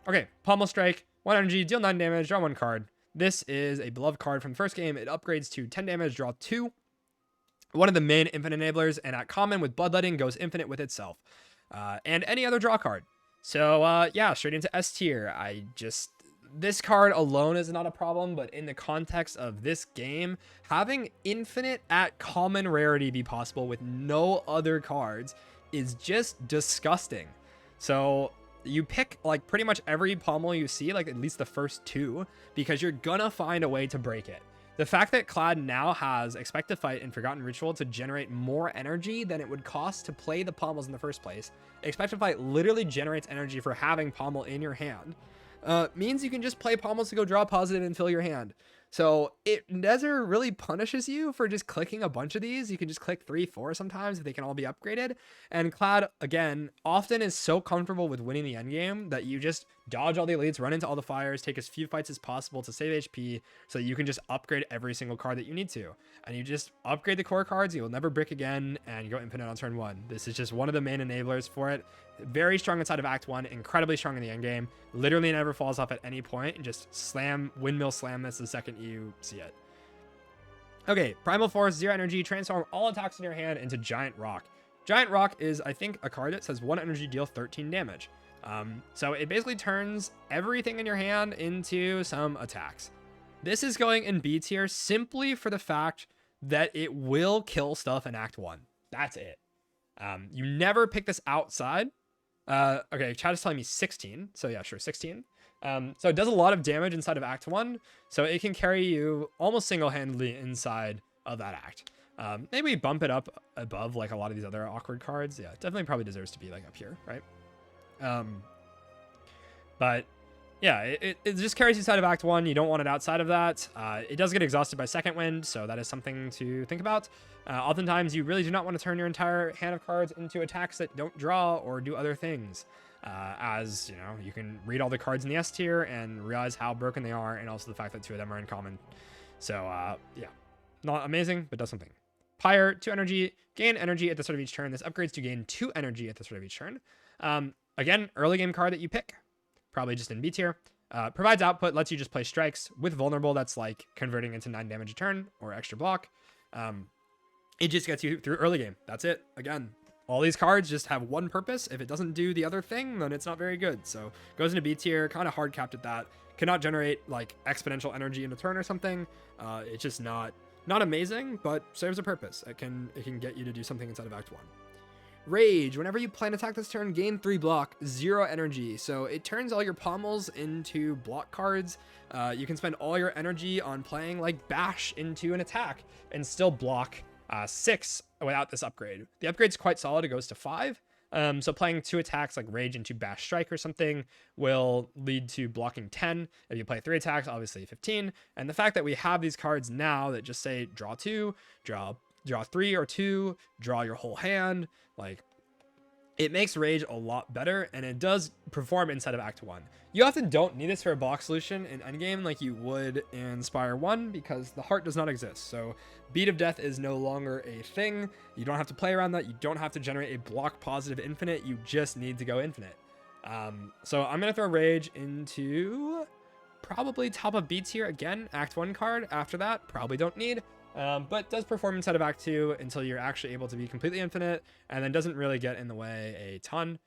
Okay, Pommel Strike, 1 energy, deal 9 damage, draw 1 card. This is a beloved card from the first game. It upgrades to 10 damage, draw 2. One of the main infinite enablers, and at common with Bloodletting goes infinite with itself. And any other draw card. So yeah, straight into S tier. This card alone is not a problem, but in the context of this game, having infinite at common rarity be possible with no other cards is just disgusting. So you pick like pretty much every pommel you see, like at least the first 2, because you're gonna find a way to break it. The fact that Clad now has Expect to Fight and Forgotten Ritual to generate more energy than it would cost to play the pommels in the first place. Expect to Fight literally generates energy for having pommel in your hand. Means you can just play pommels to go draw positive and fill your hand. So it never really punishes you for just clicking a bunch of these. You can just click 3, 4 sometimes if they can all be upgraded. And Clad, again, often is so comfortable with winning the endgame that you just dodge all the elites, run into all the fires, take as few fights as possible to save HP so that you can just upgrade every single card that you need to. And you just upgrade the core cards, you'll never brick again, and you go infinite on turn 1. This is just one of the main enablers for it. Very strong inside of Act 1, incredibly strong in the endgame. Literally never falls off at any point, and just windmill slam this the second you see it. Okay, Primal Force, 0 energy, transform all attacks in your hand into Giant Rock. Giant Rock is, I think, a card that says 1 energy, deal 13 damage. So it basically turns everything in your hand into some attacks. This is going in B tier simply for the fact that it will kill stuff in Act 1. That's it. You never pick this outside. Okay, chat is telling me 16. So yeah, sure, 16. So it does a lot of damage inside of Act 1, so it can carry you almost single-handedly inside of that act. Maybe bump it up above like a lot of these other awkward cards. Yeah, definitely probably deserves to be like up here, right? But yeah, it just carries you inside of Act 1. You don't want it outside of that. It does get exhausted by second wind, so that is something to think about. Oftentimes, you really do not want to turn your entire hand of cards into attacks that don't draw or do other things. As you know, you can read all the cards in the S tier and realize how broken they are, and also the fact that 2 of them are in common. So yeah, not amazing, but does something. Pyre, 2 energy, gain energy at the start of each turn. This upgrades to gain 2 energy at the start of each turn. Again, early game card that you pick, probably just in B tier. Provides output, lets you just play strikes with vulnerable. That's like converting into 9 damage a turn or extra block. It just gets you through early game. That's it. Again, all these cards just have one purpose. If it doesn't do the other thing, then it's not very good. So goes into B tier, kind of hard capped at that. Cannot generate like exponential energy in a turn or something. It's just not amazing, but serves a purpose. It can get you to do something inside of Act 1. Rage, whenever you plan attack this turn, gain 3 block, 0 energy. So it turns all your pommels into block cards. You can spend all your energy on playing like bash into an attack and still block 6 without this upgrade. The upgrade's quite solid. It goes to 5. So playing 2 attacks like rage into bash strike or something will lead to blocking 10. If you play 3 attacks, obviously 15. And the fact that we have these cards now that just say draw 2, draw 3 or 2, draw your whole hand, like it makes rage a lot better, and it does perform inside of Act 1. You often don't need this for a block solution in endgame like you would in Spire 1 because the heart does not exist. So Beat of Death is no longer a thing. You don't have to play around that. You don't have to generate a block positive infinite. You just need to go infinite. So I'm going to throw rage into probably top of B tier again, Act 1 card. After that, probably don't need. But does perform inside of Act 2 until you're actually able to be completely infinite, and then doesn't really get in the way a ton.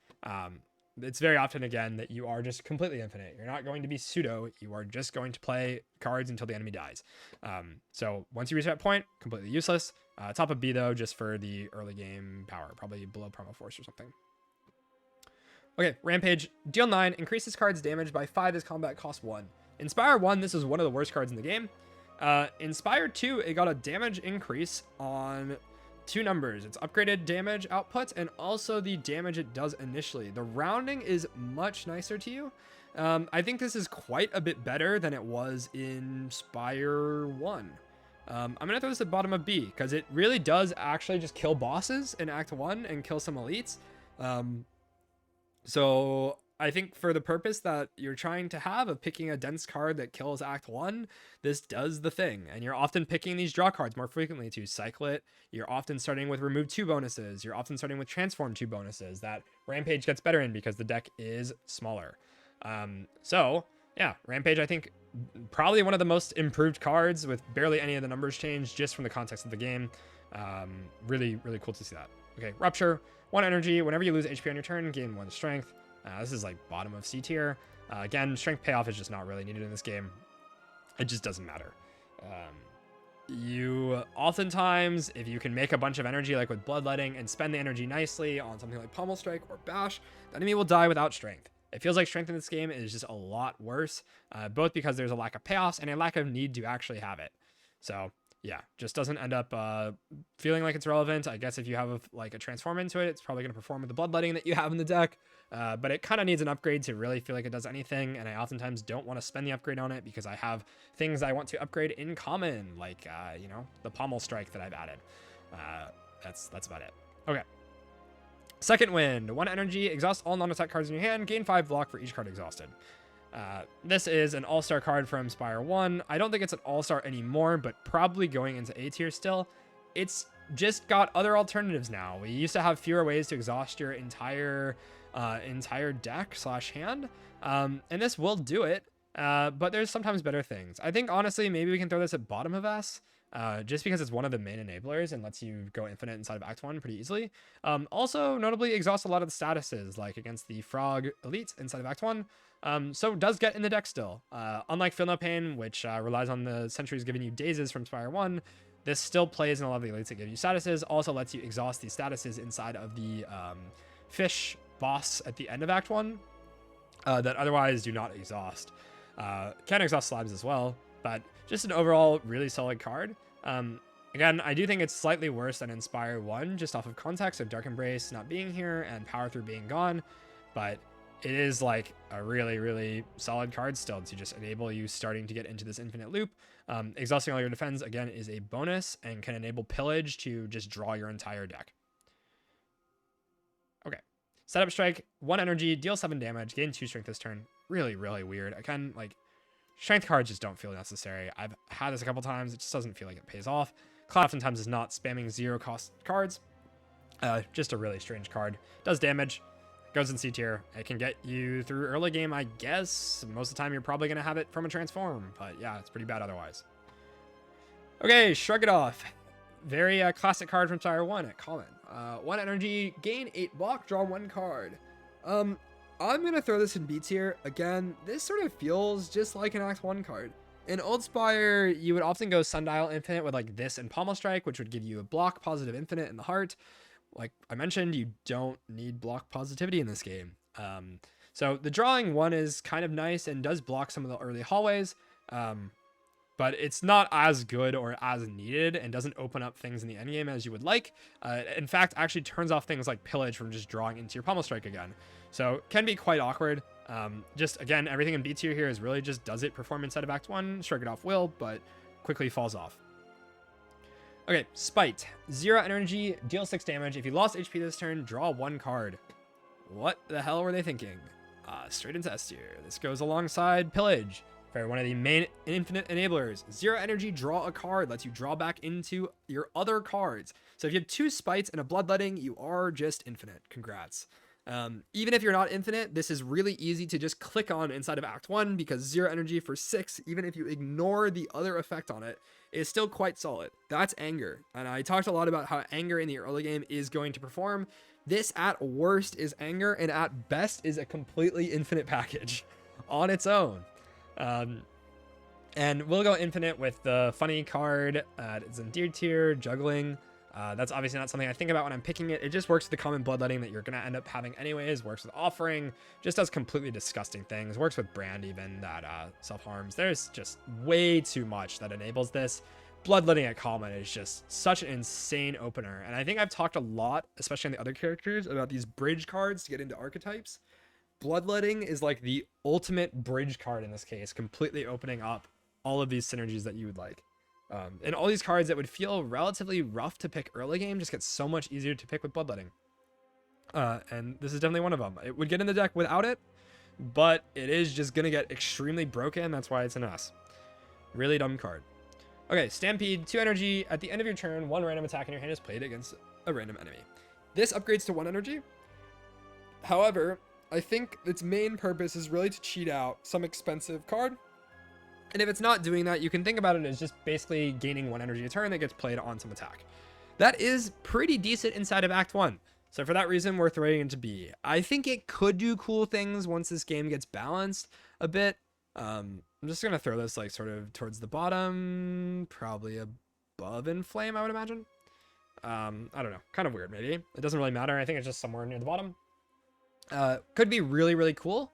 It's very often, again, that you are just completely infinite. You're not going to be pseudo. You are just going to play cards until the enemy dies. So once you reach that point, completely useless. Top of B, though, just for the early game power. Probably below Promo Force or something. Okay, Rampage. Deal 9. Increases card's damage by 5 as combat cost 1. In Spire 1, this is one of the worst cards in the game. In Spire 2, it got a damage increase on 2 numbers. It's upgraded damage output and also the damage it does initially. The rounding is much nicer to you. I think this is quite a bit better than it was in Spire 1. I'm going to throw this at bottom of B because it really does actually just kill bosses in Act 1 and kill some elites. So I think for the purpose that you're trying to have of picking a dense card that kills Act 1, this does the thing. And you're often picking these draw cards more frequently to cycle it. You're often starting with remove 2 bonuses. You're often starting with transform 2 bonuses that Rampage gets better in because the deck is smaller. So yeah, Rampage, I think probably one of the most improved cards with barely any of the numbers changed just from the context of the game. Really, really cool to see that. Okay, Rupture, 1 energy. Whenever you lose HP on your turn, gain 1 strength. This is like bottom of C tier. Again, strength payoff is just not really needed in this game. It just doesn't matter. You oftentimes, if you can make a bunch of energy like with Bloodletting and spend the energy nicely on something like Pommel Strike or Bash, the enemy will die without strength. It feels like strength in this game is just a lot worse, both because there's a lack of payoffs and a lack of need to actually have it. So yeah, just doesn't end up feeling like it's relevant. I guess if you have like a transform into it, it's probably going to perform with the Bloodletting that you have in the deck. But it kind of needs an upgrade to really feel like it does anything. And I oftentimes don't want to spend the upgrade on it because I have things I want to upgrade in common, like, you know, the Pommel Strike that I've added. That's about it. Okay. Second Wind, 1 energy, exhaust all non-attack cards in your hand, gain 5 block for each card exhausted. This is an all-star card from Spire 1. I don't think it's an all-star anymore, but probably going into A tier still. It's just got other alternatives now. We used to have fewer ways to exhaust your entire deck / hand, and this will do it, but there's sometimes better things. I think, honestly, maybe we can throw this at bottom of S, just because it's one of the main enablers and lets you go infinite inside of Act 1 pretty easily. Also, notably, exhaust a lot of the statuses, like against the Frog Elites inside of Act 1. So it does get in the deck still. Unlike Feel No Pain, which relies on the sentries giving you dazes from Spire 1, this still plays in a lot of the elites that give you statuses. Also lets you exhaust the statuses inside of the fish boss at the end of Act 1. that otherwise do not exhaust. Can exhaust slabs as well, but just an overall really solid card. Again, I do think it's slightly worse than Inspire 1, just off of context of Dark Embrace not being here and Power Through being gone, but it is like a really, really solid card still to just enable you starting to get into this infinite loop. Exhausting all your defense, again, is a bonus and can enable Pillage to just draw your entire deck. Okay. Setup Strike, 1 energy, deal 7 damage, gain 2 strength this turn. Really, really weird. Again, like, strength cards just don't feel necessary. I've had this a couple times. It just doesn't feel like it pays off. Clad oftentimes is not spamming 0 cost cards. Just a really strange card. Does damage. Goes in C tier. It can get you through early game, I guess. Most of the time, you're probably going to have it from a transform. But yeah, it's pretty bad otherwise. Okay, Shrug It Off. Very classic card from Sire 1 at common. 1 energy, gain 8 block, draw 1 card. I'm going to throw this in B tier. Again, this sort of feels just like an Act 1 card. In Old Spire, you would often go Sundial Infinite with like this and Pommel Strike, which would give you a block positive infinite in the heart. Like I mentioned, you don't need block positivity in this game. So the drawing 1 is kind of nice and does block some of the early hallways, but it's not as good or as needed and doesn't open up things in the endgame as you would like. In fact, actually turns off things like Pillage from just drawing into your Pommel Strike again. So can be quite awkward. Just again, everything in B tier here is really just does it perform inside of Act 1, Shrug It Off will, but quickly falls off. Okay, Spite. 0 energy, deal 6 damage. If you lost HP this turn, draw 1 card. What the hell were they thinking? Straight into S tier. This goes alongside Pillage. For one of the main infinite enablers. 0 energy, draw a card. Lets you draw back into your other cards. So if you have 2 Spites and a Bloodletting, you are just infinite. Congrats. Even if you're not infinite, this is really easy to just click on inside of Act 1 because 0 energy for 6, even if you ignore the other effect on it, is still quite solid. That's Anger. And I talked a lot about how Anger in the early game is going to perform. This at worst is Anger and at best is a completely infinite package on its own. And we'll go infinite with the funny card. It's in D tier, Juggling. That's obviously not something I think about when I'm picking it. It just works with the common Bloodletting that you're going to end up having anyways. Works with Offering. Just does completely disgusting things. Works with Brand even that self-harms. There's just way too much that enables this. Bloodletting at common is just such an insane opener. And I think I've talked a lot, especially on the other characters, about these bridge cards to get into archetypes. Bloodletting is like the ultimate bridge card in this case, completely opening up all of these synergies that you would like. And all these cards that would feel relatively rough to pick early game just get so much easier to pick with Bloodletting. And this is definitely one of them. It would get in the deck without it, but it is just going to get extremely broken. That's why it's an S. Really dumb card. Okay, Stampede, 2 energy. At the end of your turn, 1 random attack in your hand is played against a random enemy. This upgrades to 1 energy. However, I think its main purpose is really to cheat out some expensive card. And if it's not doing that, you can think about it as just basically gaining 1 energy a turn that gets played on some attack. That is pretty decent inside of Act 1. So for that reason, we're throwing it into B. I think it could do cool things once this game gets balanced a bit. I'm just going to throw this like sort of towards the bottom, probably above Inflame, I would imagine. I don't know, kind of weird maybe. It doesn't really matter. I think it's just somewhere near the bottom. Could be really, really cool.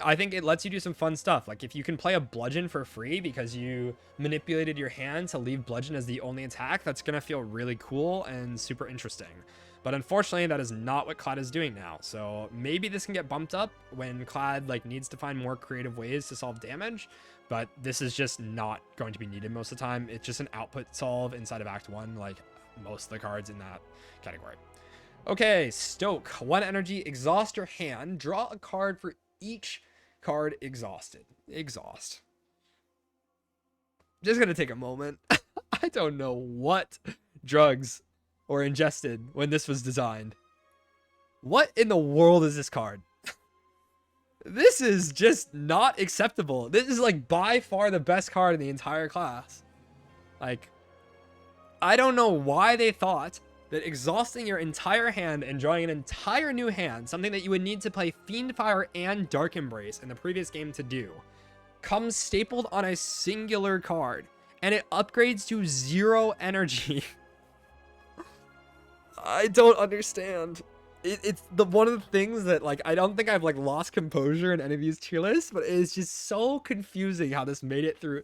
I think it lets you do some fun stuff. Like if you can play a Bludgeon for free because you manipulated your hand to leave Bludgeon as the only attack, that's going to feel really cool and super interesting. But unfortunately, that is not what Clad is doing now. So maybe this can get bumped up when Clad like needs to find more creative ways to solve damage. But this is just not going to be needed most of the time. It's just an output solve inside of Act 1, like most of the cards in that category. Okay, Stoke. 1 energy, exhaust your hand. Draw a card for each card exhausted. Exhaust. Just gonna take a moment. I don't know what drugs were ingested when this was designed. What in the world is this card? This is just not acceptable. This is like by far the best card in the entire class. Like, I don't know why they thought that exhausting your entire hand and drawing an entire new hand, something that you would need to play Fiendfire and Dark Embrace in the previous game to do, comes stapled on a singular card, and it upgrades to 0 energy. I don't understand. it's the one of the things that like I don't think I've like lost composure in any of these tier lists, but it's just so confusing how this made it through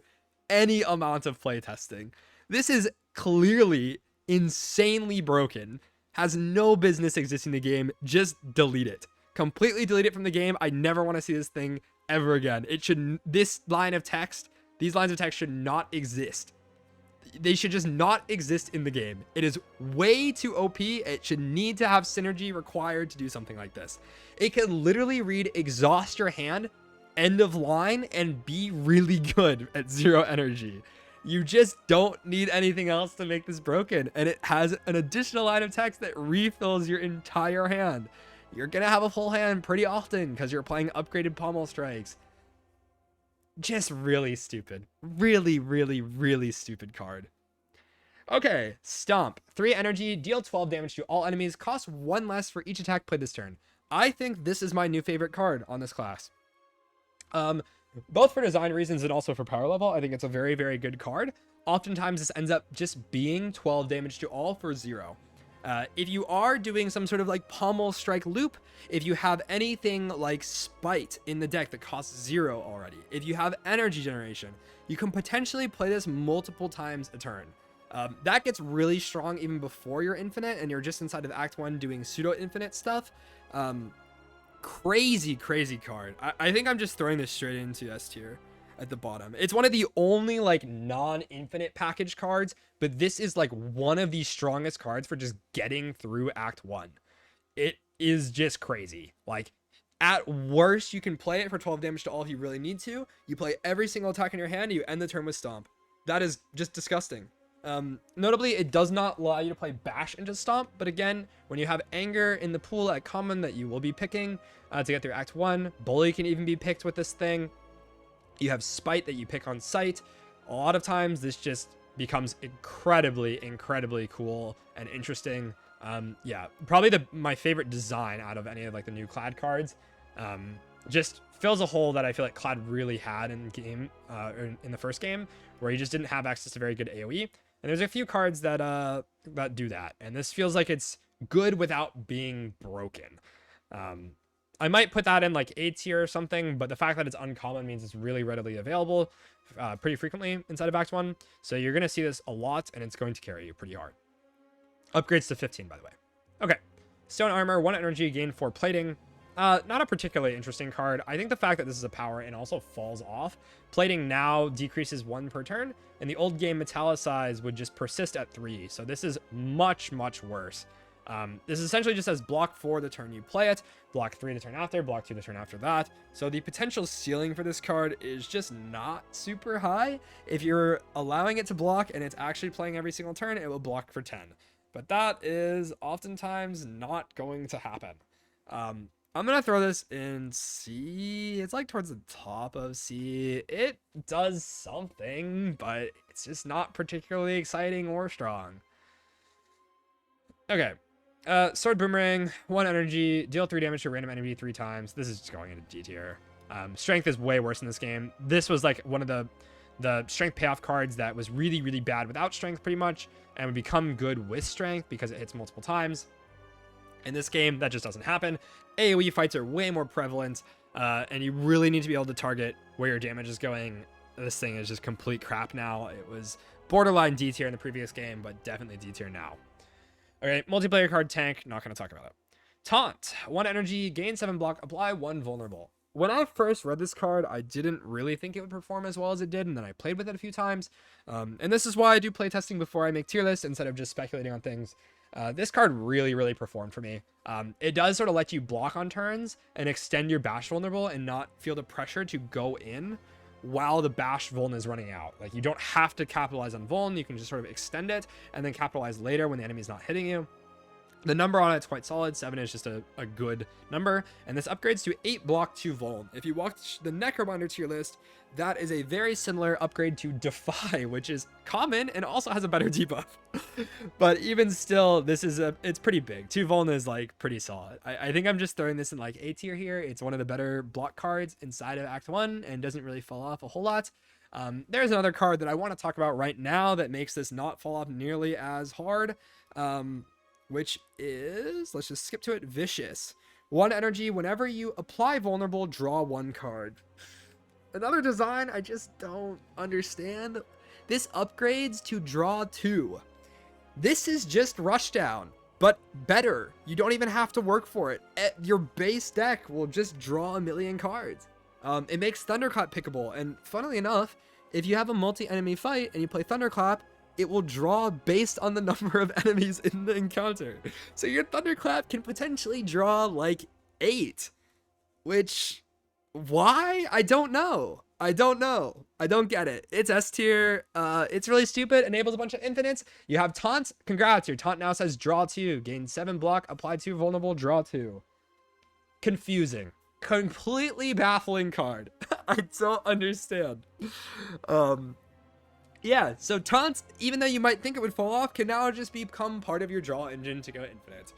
any amount of playtesting. This is clearly insanely broken, has no business existing in the game. Just delete it, completely delete it from the game. I never want to see this thing ever again. It should, this line of text, these lines of text should not exist. They should just not exist in the game. It is way too OP. It should need to have synergy required to do something like this. It could literally read exhaust your hand, end of line, and be really good at 0 energy. You just don't need anything else to make this broken. And it has an additional line of text that refills your entire hand. You're gonna have a full hand pretty often because you're playing upgraded pommel strikes. Just really stupid. Really, really, really stupid card. Okay, Stomp. 3 energy, deal 12 damage to all enemies, cost 1 less for each attack played this turn. I think this is my new favorite card on this class. Both for design reasons and also for power level, I think it's a very, very good card. Oftentimes, this ends up just being 12 damage to all for 0. If you are doing some sort of like pommel strike loop, if you have anything like spite in the deck that costs 0 already, if you have energy generation, you can potentially play this multiple times a turn. That gets really strong even before you're infinite and you're just inside of Act 1 doing pseudo infinite stuff. Crazy card. I think I'm just throwing this straight into S tier at the bottom. It's one of the only like non-infinite package cards, but this is like one of the strongest cards for just getting through Act 1. It is just crazy. Like at worst, you can play it for 12 damage to all if you really need to. You play every single attack in your hand, and you end the turn with Stomp. That is just disgusting. Notably, it does not allow you to play Bash into Stomp, but again, when you have Anger in the pool at common that you will be picking to get through Act 1, Bully can even be picked with this thing. You have Spite that you pick on sight. A lot of times, this just becomes incredibly cool and interesting. Yeah, probably my favorite design out of any of like the new Clad cards. Just fills a hole that I feel like Clad really had in game or in the first game, where you just didn't have access to very good AoE. And there's a few cards that do that, and this feels like it's good without being broken. I might put that in like A tier or something, but the fact that it's uncommon means it's really readily available pretty frequently inside of Act 1. So you're going to see this a lot, and it's going to carry you pretty hard. Upgrades to 15, by the way. Okay. Stone Armor, 1 energy, gain 4 plating. Not a particularly interesting card. I think the fact that this is a power and also falls off. Plating now decreases 1 per turn, and the old game Metallicize would just persist at 3. So this is much worse. This essentially just says block 4 the turn you play it, block 3 the turn after, block 2 the turn after that. So the potential ceiling for this card is just not super high. If you're allowing it to block and it's actually playing every single turn, it will block for 10. But that is oftentimes not going to happen. I'm going to throw this in C. It's like towards the top of C. It does something, but it's just not particularly exciting or strong. Okay. Sword Boomerang, 1 energy, deal 3 damage to a random enemy 3 times. This is just going into D tier. Strength is way worse in this game. This was like one of the strength payoff cards that was really bad without strength pretty much, and would become good with strength because it hits multiple times. In this game, that just doesn't happen. AoE fights are way more prevalent, and you really need to be able to target where your damage is going. This thing is just complete crap now. It was borderline D tier in the previous game, but definitely D tier now. Okay, multiplayer card tank, not going to talk about it. Taunt, 1 energy, gain 7 block, apply 1 vulnerable. When I first read this card, I didn't really think it would perform as well as it did, and then I played with it a few times. And this is why I do play testing before I make tier lists instead of just speculating on things. This card really performed for me. It does sort of let you block on turns and extend your bash vulnerable and not feel the pressure to go in while the bash vuln is running out. Like, you don't have to capitalize on vuln. You can just sort of extend it and then capitalize later when the enemy is not hitting you. The number on it's quite solid. 7 is just a good number. And this upgrades to 8 block 2 vuln. If you watch the Necrobinder tier list, that is a very similar upgrade to Defy, which is common and also has a better debuff. But even still, it's pretty big. 2 vuln is like pretty solid. I think I'm just throwing this in like A tier here. It's one of the better block cards inside of Act 1 and doesn't really fall off a whole lot. There's another card that I want to talk about right now that makes this not fall off nearly as hard. which is, let's just skip to it, Vicious. 1 energy, whenever you apply vulnerable, draw 1 card. Another design I just don't understand. This upgrades to draw 2. This is just Rushdown, but better. You don't even have to work for it. Your base deck will just draw a million cards. It makes Thunderclap pickable, and funnily enough, if you have a multi-enemy fight and you play Thunderclap, it will draw based on the number of enemies in the encounter. So your Thunderclap can potentially draw like 8, which, why? I don't know. I don't get it. It's S tier. It's really stupid. Enables a bunch of infinites. You have taunt. Congrats. Your taunt now says draw 2. Gain 7 block. Apply 2 vulnerable. Draw 2. Confusing. Completely baffling card. I don't understand. Yeah, so taunt, even though you might think it would fall off, can now just become part of your draw engine to go infinite.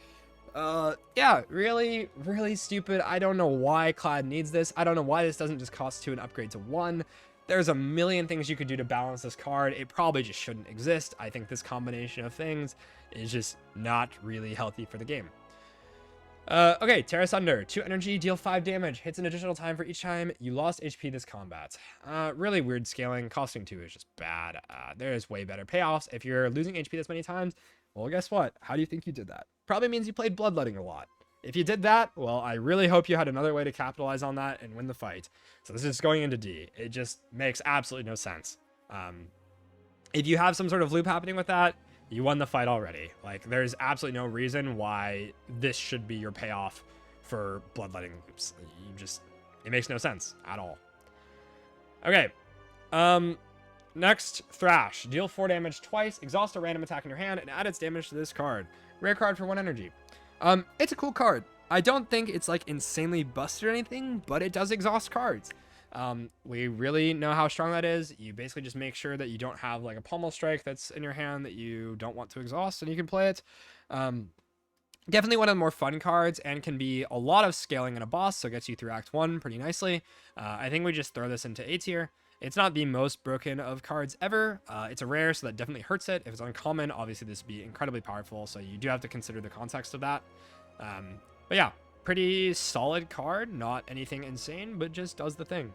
Yeah, really, really stupid. I don't know why Clad needs this. I don't know why this doesn't just cost 2 and upgrade to 1. There's a million things you could do to balance this card. It probably just shouldn't exist. I think this combination of things is just not really healthy for the game. Okay, Terra Sunder. 2 energy, deal 5 damage. Hits an additional time for each time you lost HP this combat. Really weird scaling. Costing 2 is just bad. There's way better payoffs. If you're losing HP this many times, well, guess what? How do you think you did that? Probably means you played Bloodletting a lot. If you did that, well, I really hope you had another way to capitalize on that and win the fight. So this is going into D. It just makes absolutely no sense. If you have some sort of loop happening with that, you won the fight already. Like, there's absolutely no reason why this should be your payoff for Bloodletting loops. It makes no sense at all. Okay. Next, Thrash. Deal 4 damage twice, exhaust a random attack in your hand, and add its damage to this card. Rare card for 1 energy. It's a cool card. I don't think it's like insanely busted or anything, but it does exhaust cards. We really know how strong that is. You basically just make sure that you don't have like a pommel strike that's in your hand that you don't want to exhaust, and you can play it. Definitely one of the more fun cards, and can be a lot of scaling in a boss, so it gets you through Act 1 pretty nicely. I think we just throw this into A tier. It's not the most broken of cards ever. It's a rare, so that definitely hurts it. If it's uncommon, obviously this would be incredibly powerful, so you do have to consider the context of that. But yeah, pretty solid card. Not anything insane, but just does the thing.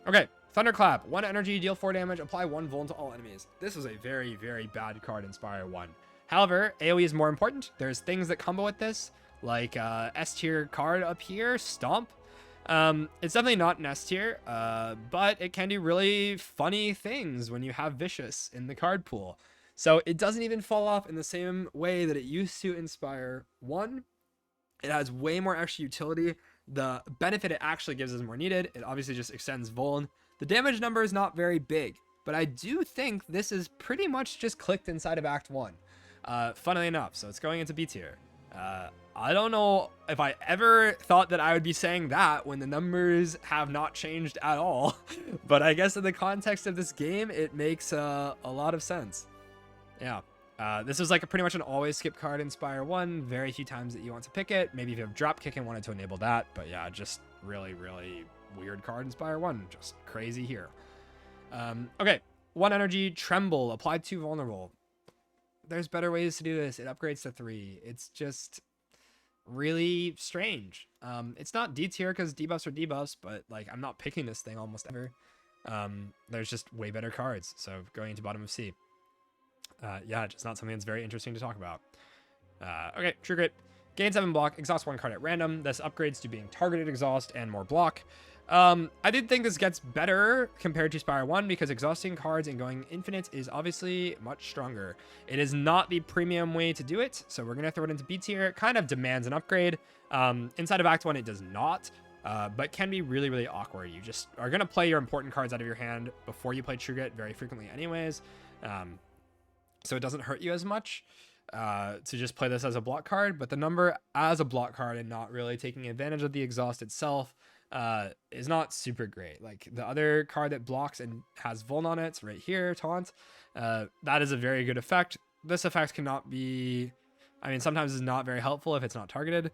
Okay, Thunderclap. 1 energy, deal 4 damage, apply 1 vuln to all enemies. This is a very, very bad card in Spire 1. However, AoE is more important. There's things that combo with this, like S tier card up here, Stomp. It's definitely not an S tier, but it can do really funny things when you have Vicious in the card pool. So it doesn't even fall off in the same way that it used to in Spire 1. It has way more extra utility. The benefit it actually gives is more needed. It obviously just extends Vuln. The damage number is not very big, but I do think this is pretty much just clicked inside of Act 1. Funnily enough, so it's going into B tier. I don't know if I ever thought that I would be saying that when the numbers have not changed at all, but I guess in the context of this game, it makes a lot of sense. Yeah. This is like pretty much an always skip card in Spire 1. Very few times that you want to pick it. Maybe if you have drop kick and wanted to enable that. But yeah, just really, really weird card in Spire 1. Just crazy here. Okay. 1 energy, Tremble. Apply 2 vulnerable. There's better ways to do this. It upgrades to 3. It's just really strange. It's not D tier because debuffs are debuffs, but like I'm not picking this thing almost ever. There's just way better cards. So going into bottom of C. Yeah, just not something that's very interesting to talk about. Okay, True Grit. Gain 7 block, exhaust 1 card at random. This upgrades to being targeted exhaust and more block. I did think this gets better compared to Spire 1 because exhausting cards and going infinite is obviously much stronger. It is not the premium way to do it, so we're going to throw it into B tier. It kind of demands an upgrade. Inside of Act 1, it does not, but can be really, really awkward. You just are going to play your important cards out of your hand before you play True Grit very frequently anyways. So it doesn't hurt you as much to just play this as a block card, but the number as a block card and not really taking advantage of the exhaust itself is not super great. Like the other card that blocks and has Vuln on it, right here, Taunt, that is a very good effect. This effect cannot be, sometimes is not very helpful if it's not targeted.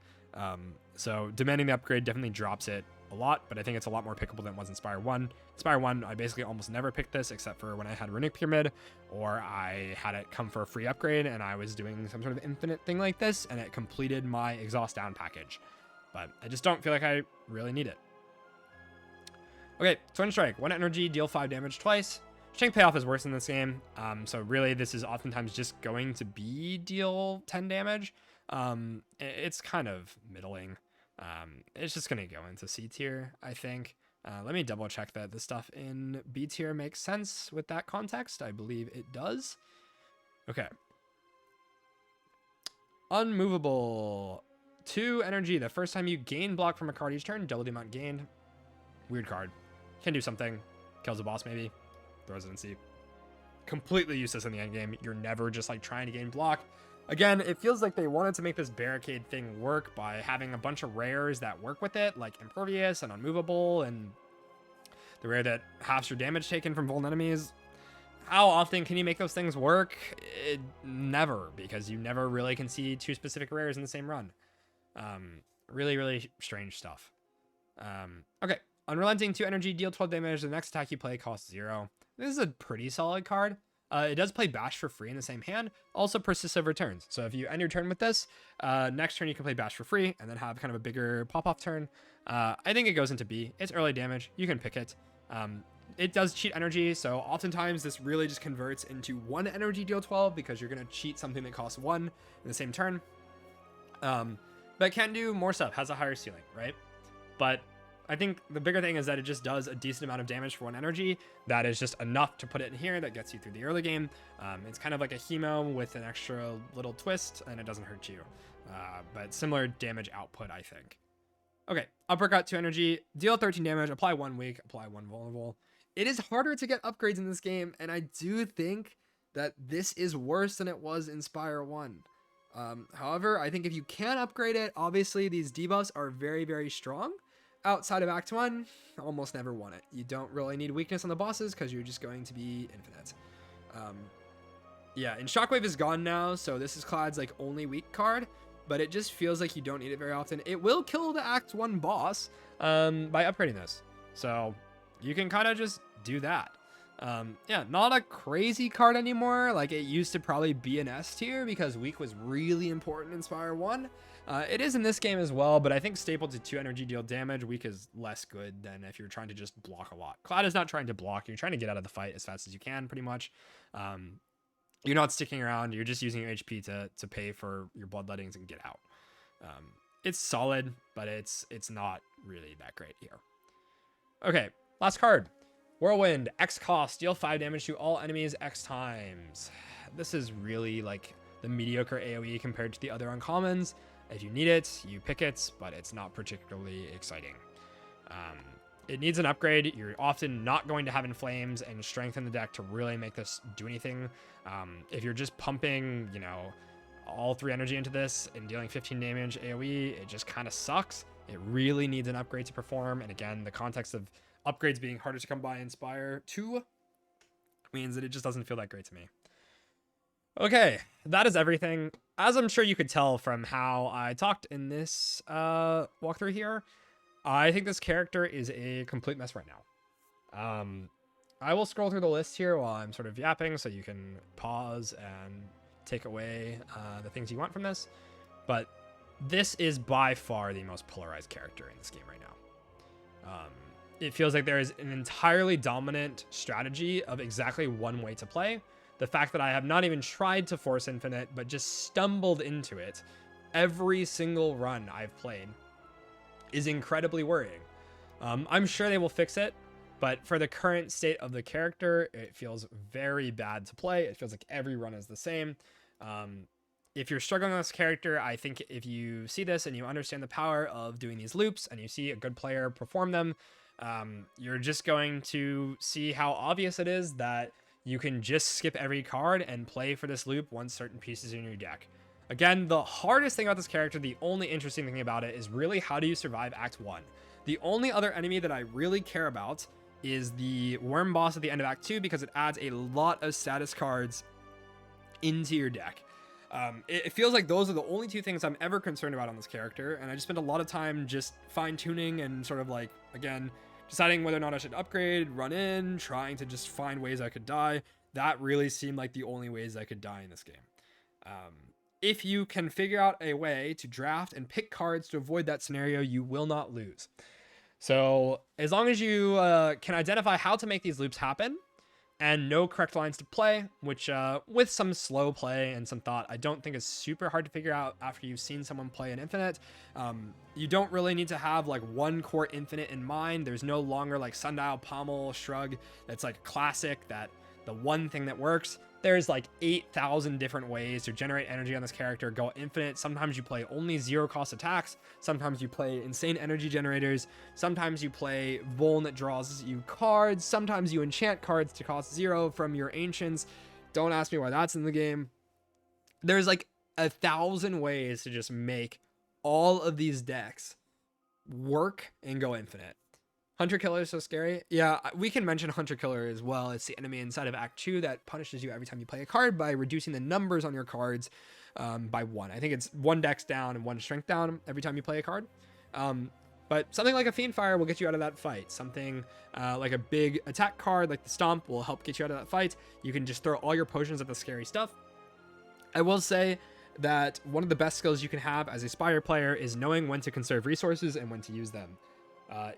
So demanding the upgrade definitely drops it a lot, but I think it's a lot more pickable than it was in Spire 1. Spire 1, I basically almost never picked this except for when I had Runic Pyramid, or I had it come for a free upgrade and I was doing some sort of infinite thing like this, and it completed my exhaust down package. But I just don't feel like I really need it. Okay, Twin Strike. 1 energy, deal 5 damage twice. Strength payoff is worse in this game, so really this is oftentimes just going to be deal 10 damage. It's kind of middling. It's just going to go into C tier, I think. Let me double check that this stuff in B tier makes sense with that context. I believe it does. Okay. Unmovable. 2 energy. The first time you gain block from a card each turn, double the amount gained. Weird card. Can do something. Kills a boss maybe. Throws it in C. Completely useless in the end game. You're never just like trying to gain block. Again, it feels like they wanted to make this barricade thing work by having a bunch of rares that work with it, like Impervious and Unmovable, and the rare that halves your damage taken from vuln enemies. How often can you make those things work? Never, because you never really can see 2 specific rares in the same run. Really, really strange stuff. Okay. Unrelenting, 2 energy, deal 12 damage. The next attack you play costs 0. This is a pretty solid card. It does play Bash for free in the same hand. Also persistive returns. So if you end your turn with this, next turn you can play Bash for free and then have kind of a bigger pop-off turn. I think it goes into B. It's early damage. You can pick it. It does cheat energy, so oftentimes this really just converts into 1 energy deal 12 because you're going to cheat something that costs 1 in the same turn. But it can do more stuff. Has a higher ceiling, right? But I think the bigger thing is that it just does a decent amount of damage for 1 energy. That is just enough to put it in here that gets you through the early game. It's kind of like a Hemo with an extra little twist, and it doesn't hurt you. But similar damage output, I think. Okay, Uppercut, 2 energy, deal 13 damage, apply 1 weak, apply 1 vulnerable. It is harder to get upgrades in this game, and I do think that this is worse than it was in Spire 1. However, I think if you can upgrade it, obviously these debuffs are very, very strong. Outside of Act 1, almost never won it. You don't really need weakness on the bosses because you're just going to be infinite. Yeah, and Shockwave is gone now, so this is Clad's like only weak card, but it just feels like you don't need it very often. It will kill the Act 1 boss by upgrading this, so you can kind of just do that. Yeah, not a crazy card anymore. Like, it used to probably be an S tier because weak was really important in Spire 1. It is in this game as well, but I think stapled to 2 energy deal damage, weak is less good than if you're trying to just block a lot. Clad is not trying to block. You're trying to get out of the fight as fast as you can, pretty much. You're not sticking around. You're just using your HP to pay for your bloodlettings and get out. It's solid, but it's not really that great here. Okay, last card. Whirlwind, X cost, deal 5 damage to all enemies X times. This is really like the mediocre AoE compared to the other uncommons. If you need it, you pick it, but it's not particularly exciting. It needs an upgrade. You're often not going to have Inflames and Strength in the deck to really make this do anything. If you're just pumping, you know, all 3 energy into this and dealing 15 damage AoE, it just kind of sucks. It really needs an upgrade to perform. And again, the context of upgrades being harder to come by in Spire 2 means that it just doesn't feel that great to me. Okay, that is everything. As I'm sure you could tell from how I talked in this walkthrough here, I think this character is a complete mess right now. I will scroll through the list here while I'm sort of yapping so you can pause and take away the things you want from this. But this is by far the most polarized character in this game right now. It feels like there is an entirely dominant strategy of exactly one way to play. The fact that I have not even tried to force infinite, but just stumbled into it every single run I've played is incredibly worrying. I'm sure they will fix it, but for the current state of the character, it feels very bad to play. It feels like every run is the same. If you're struggling with this character, I think if you see this and you understand the power of doing these loops and you see a good player perform them, you're just going to see how obvious it is that you can just skip every card and play for this loop once certain pieces are in your deck. Again, the hardest thing about this character, the only interesting thing about it, is really how do you survive Act 1. The only other enemy that I really care about is the worm boss at the end of Act 2 because it adds a lot of status cards into your deck. It feels like those are the only two things I'm ever concerned about on this character, and I just spent a lot of time just fine-tuning and sort of like, again, deciding whether or not I should upgrade, run in, trying to just find ways I could die. That really seemed like the only ways I could die in this game. If you can figure out a way to draft and pick cards to avoid that scenario, you will not lose. So as long as you can identify how to make these loops happen and know correct lines to play, which with some slow play and some thought, I don't think is super hard to figure out after you've seen someone play an infinite. You don't really need to have like one core infinite in mind. There's no longer like sundial, pommel, shrug. That's like classic, that the one thing that works. There's like 8,000 different ways to generate energy on this character, go infinite. Sometimes you play only 0 cost attacks. Sometimes you play insane energy generators. Sometimes you play Vuln that draws you cards. Sometimes you enchant cards to cost 0 from your ancients. Don't ask me why that's in the game. There's like 1,000 ways to just make all of these decks work and go infinite. Hunter Killer is so scary. Yeah, we can mention Hunter Killer as well. It's the enemy inside of Act 2 that punishes you every time you play a card by reducing the numbers on your cards by 1. I think it's 1 dex down and 1 strength down every time you play a card. But something like a Fiendfire will get you out of that fight. Something like a big attack card like the Stomp will help get you out of that fight. You can just throw all your potions at the scary stuff. I will say that one of the best skills you can have as a Spire player is knowing when to conserve resources and when to use them.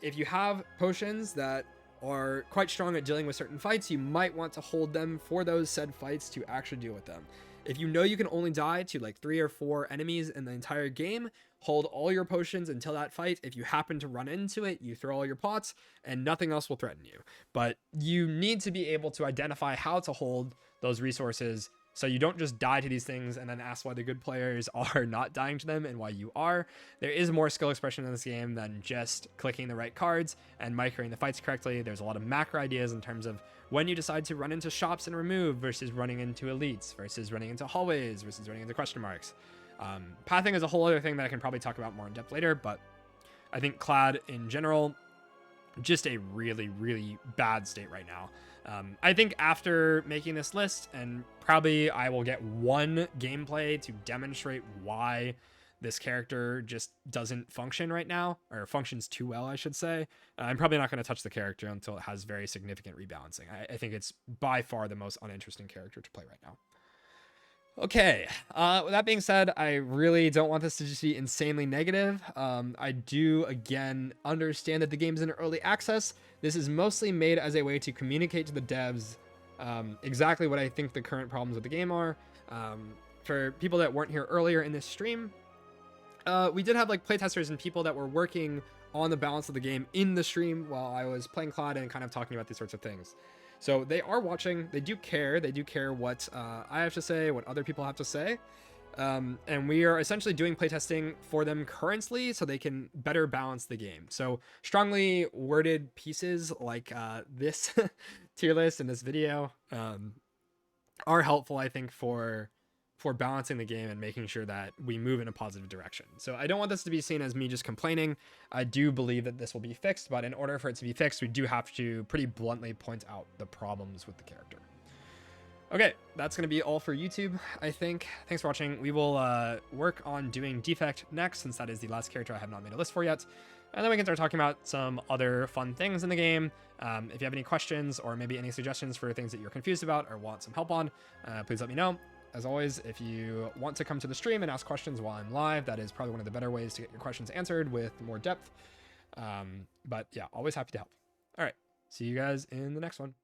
If you have potions that are quite strong at dealing with certain fights, you might want to hold them for those said fights to actually deal with them. If you know you can only die to like 3 or 4 enemies in the entire game, hold all your potions until that fight. If you happen to run into it, you throw all your pots and nothing else will threaten you. But you need to be able to identify how to hold those resources so you don't just die to these things and then ask why the good players are not dying to them and why you are. There is more skill expression in this game than just clicking the right cards and microing the fights correctly. There's a lot of macro ideas in terms of when you decide to run into shops and remove versus running into elites versus running into hallways versus running into question marks. Pathing is a whole other thing that I can probably talk about more in depth later, but I think Clad in general, just a really, really bad state right now. I think after making this list, and probably I will get one gameplay to demonstrate why this character just doesn't function right now, or functions too well, I should say. I'm probably not going to touch the character until it has very significant rebalancing. I think it's by far the most uninteresting character to play right now. Okay, with that being said, I really don't want this to just be insanely negative. I do, again, understand that the game's in early access. This is mostly made as a way to communicate to the devs exactly what I think the current problems with the game are. For people that weren't here earlier in this stream, we did have like playtesters and people that were working on the balance of the game in the stream while I was playing Clad and kind of talking about these sorts of things. So they are watching, they do care what I have to say, what other people have to say. And we are essentially doing playtesting for them currently so they can better balance the game. So strongly worded pieces like this tier list in this video are helpful, I think, for balancing the game and making sure that we move in a positive direction. So I don't want this to be seen as me just complaining. I do believe that this will be fixed, but in order for it to be fixed, we do have to pretty bluntly point out the problems with the character. Okay, that's going to be all for YouTube, I think. Thanks for watching. We will work on doing Defect next, since that is the last character I have not made a list for yet. And then we can start talking about some other fun things in the game. If you have any questions or maybe any suggestions for things that you're confused about or want some help on, please let me know. As always, if you want to come to the stream and ask questions while I'm live, that is probably one of the better ways to get your questions answered with more depth. But yeah, always happy to help. All right, see you guys in the next one.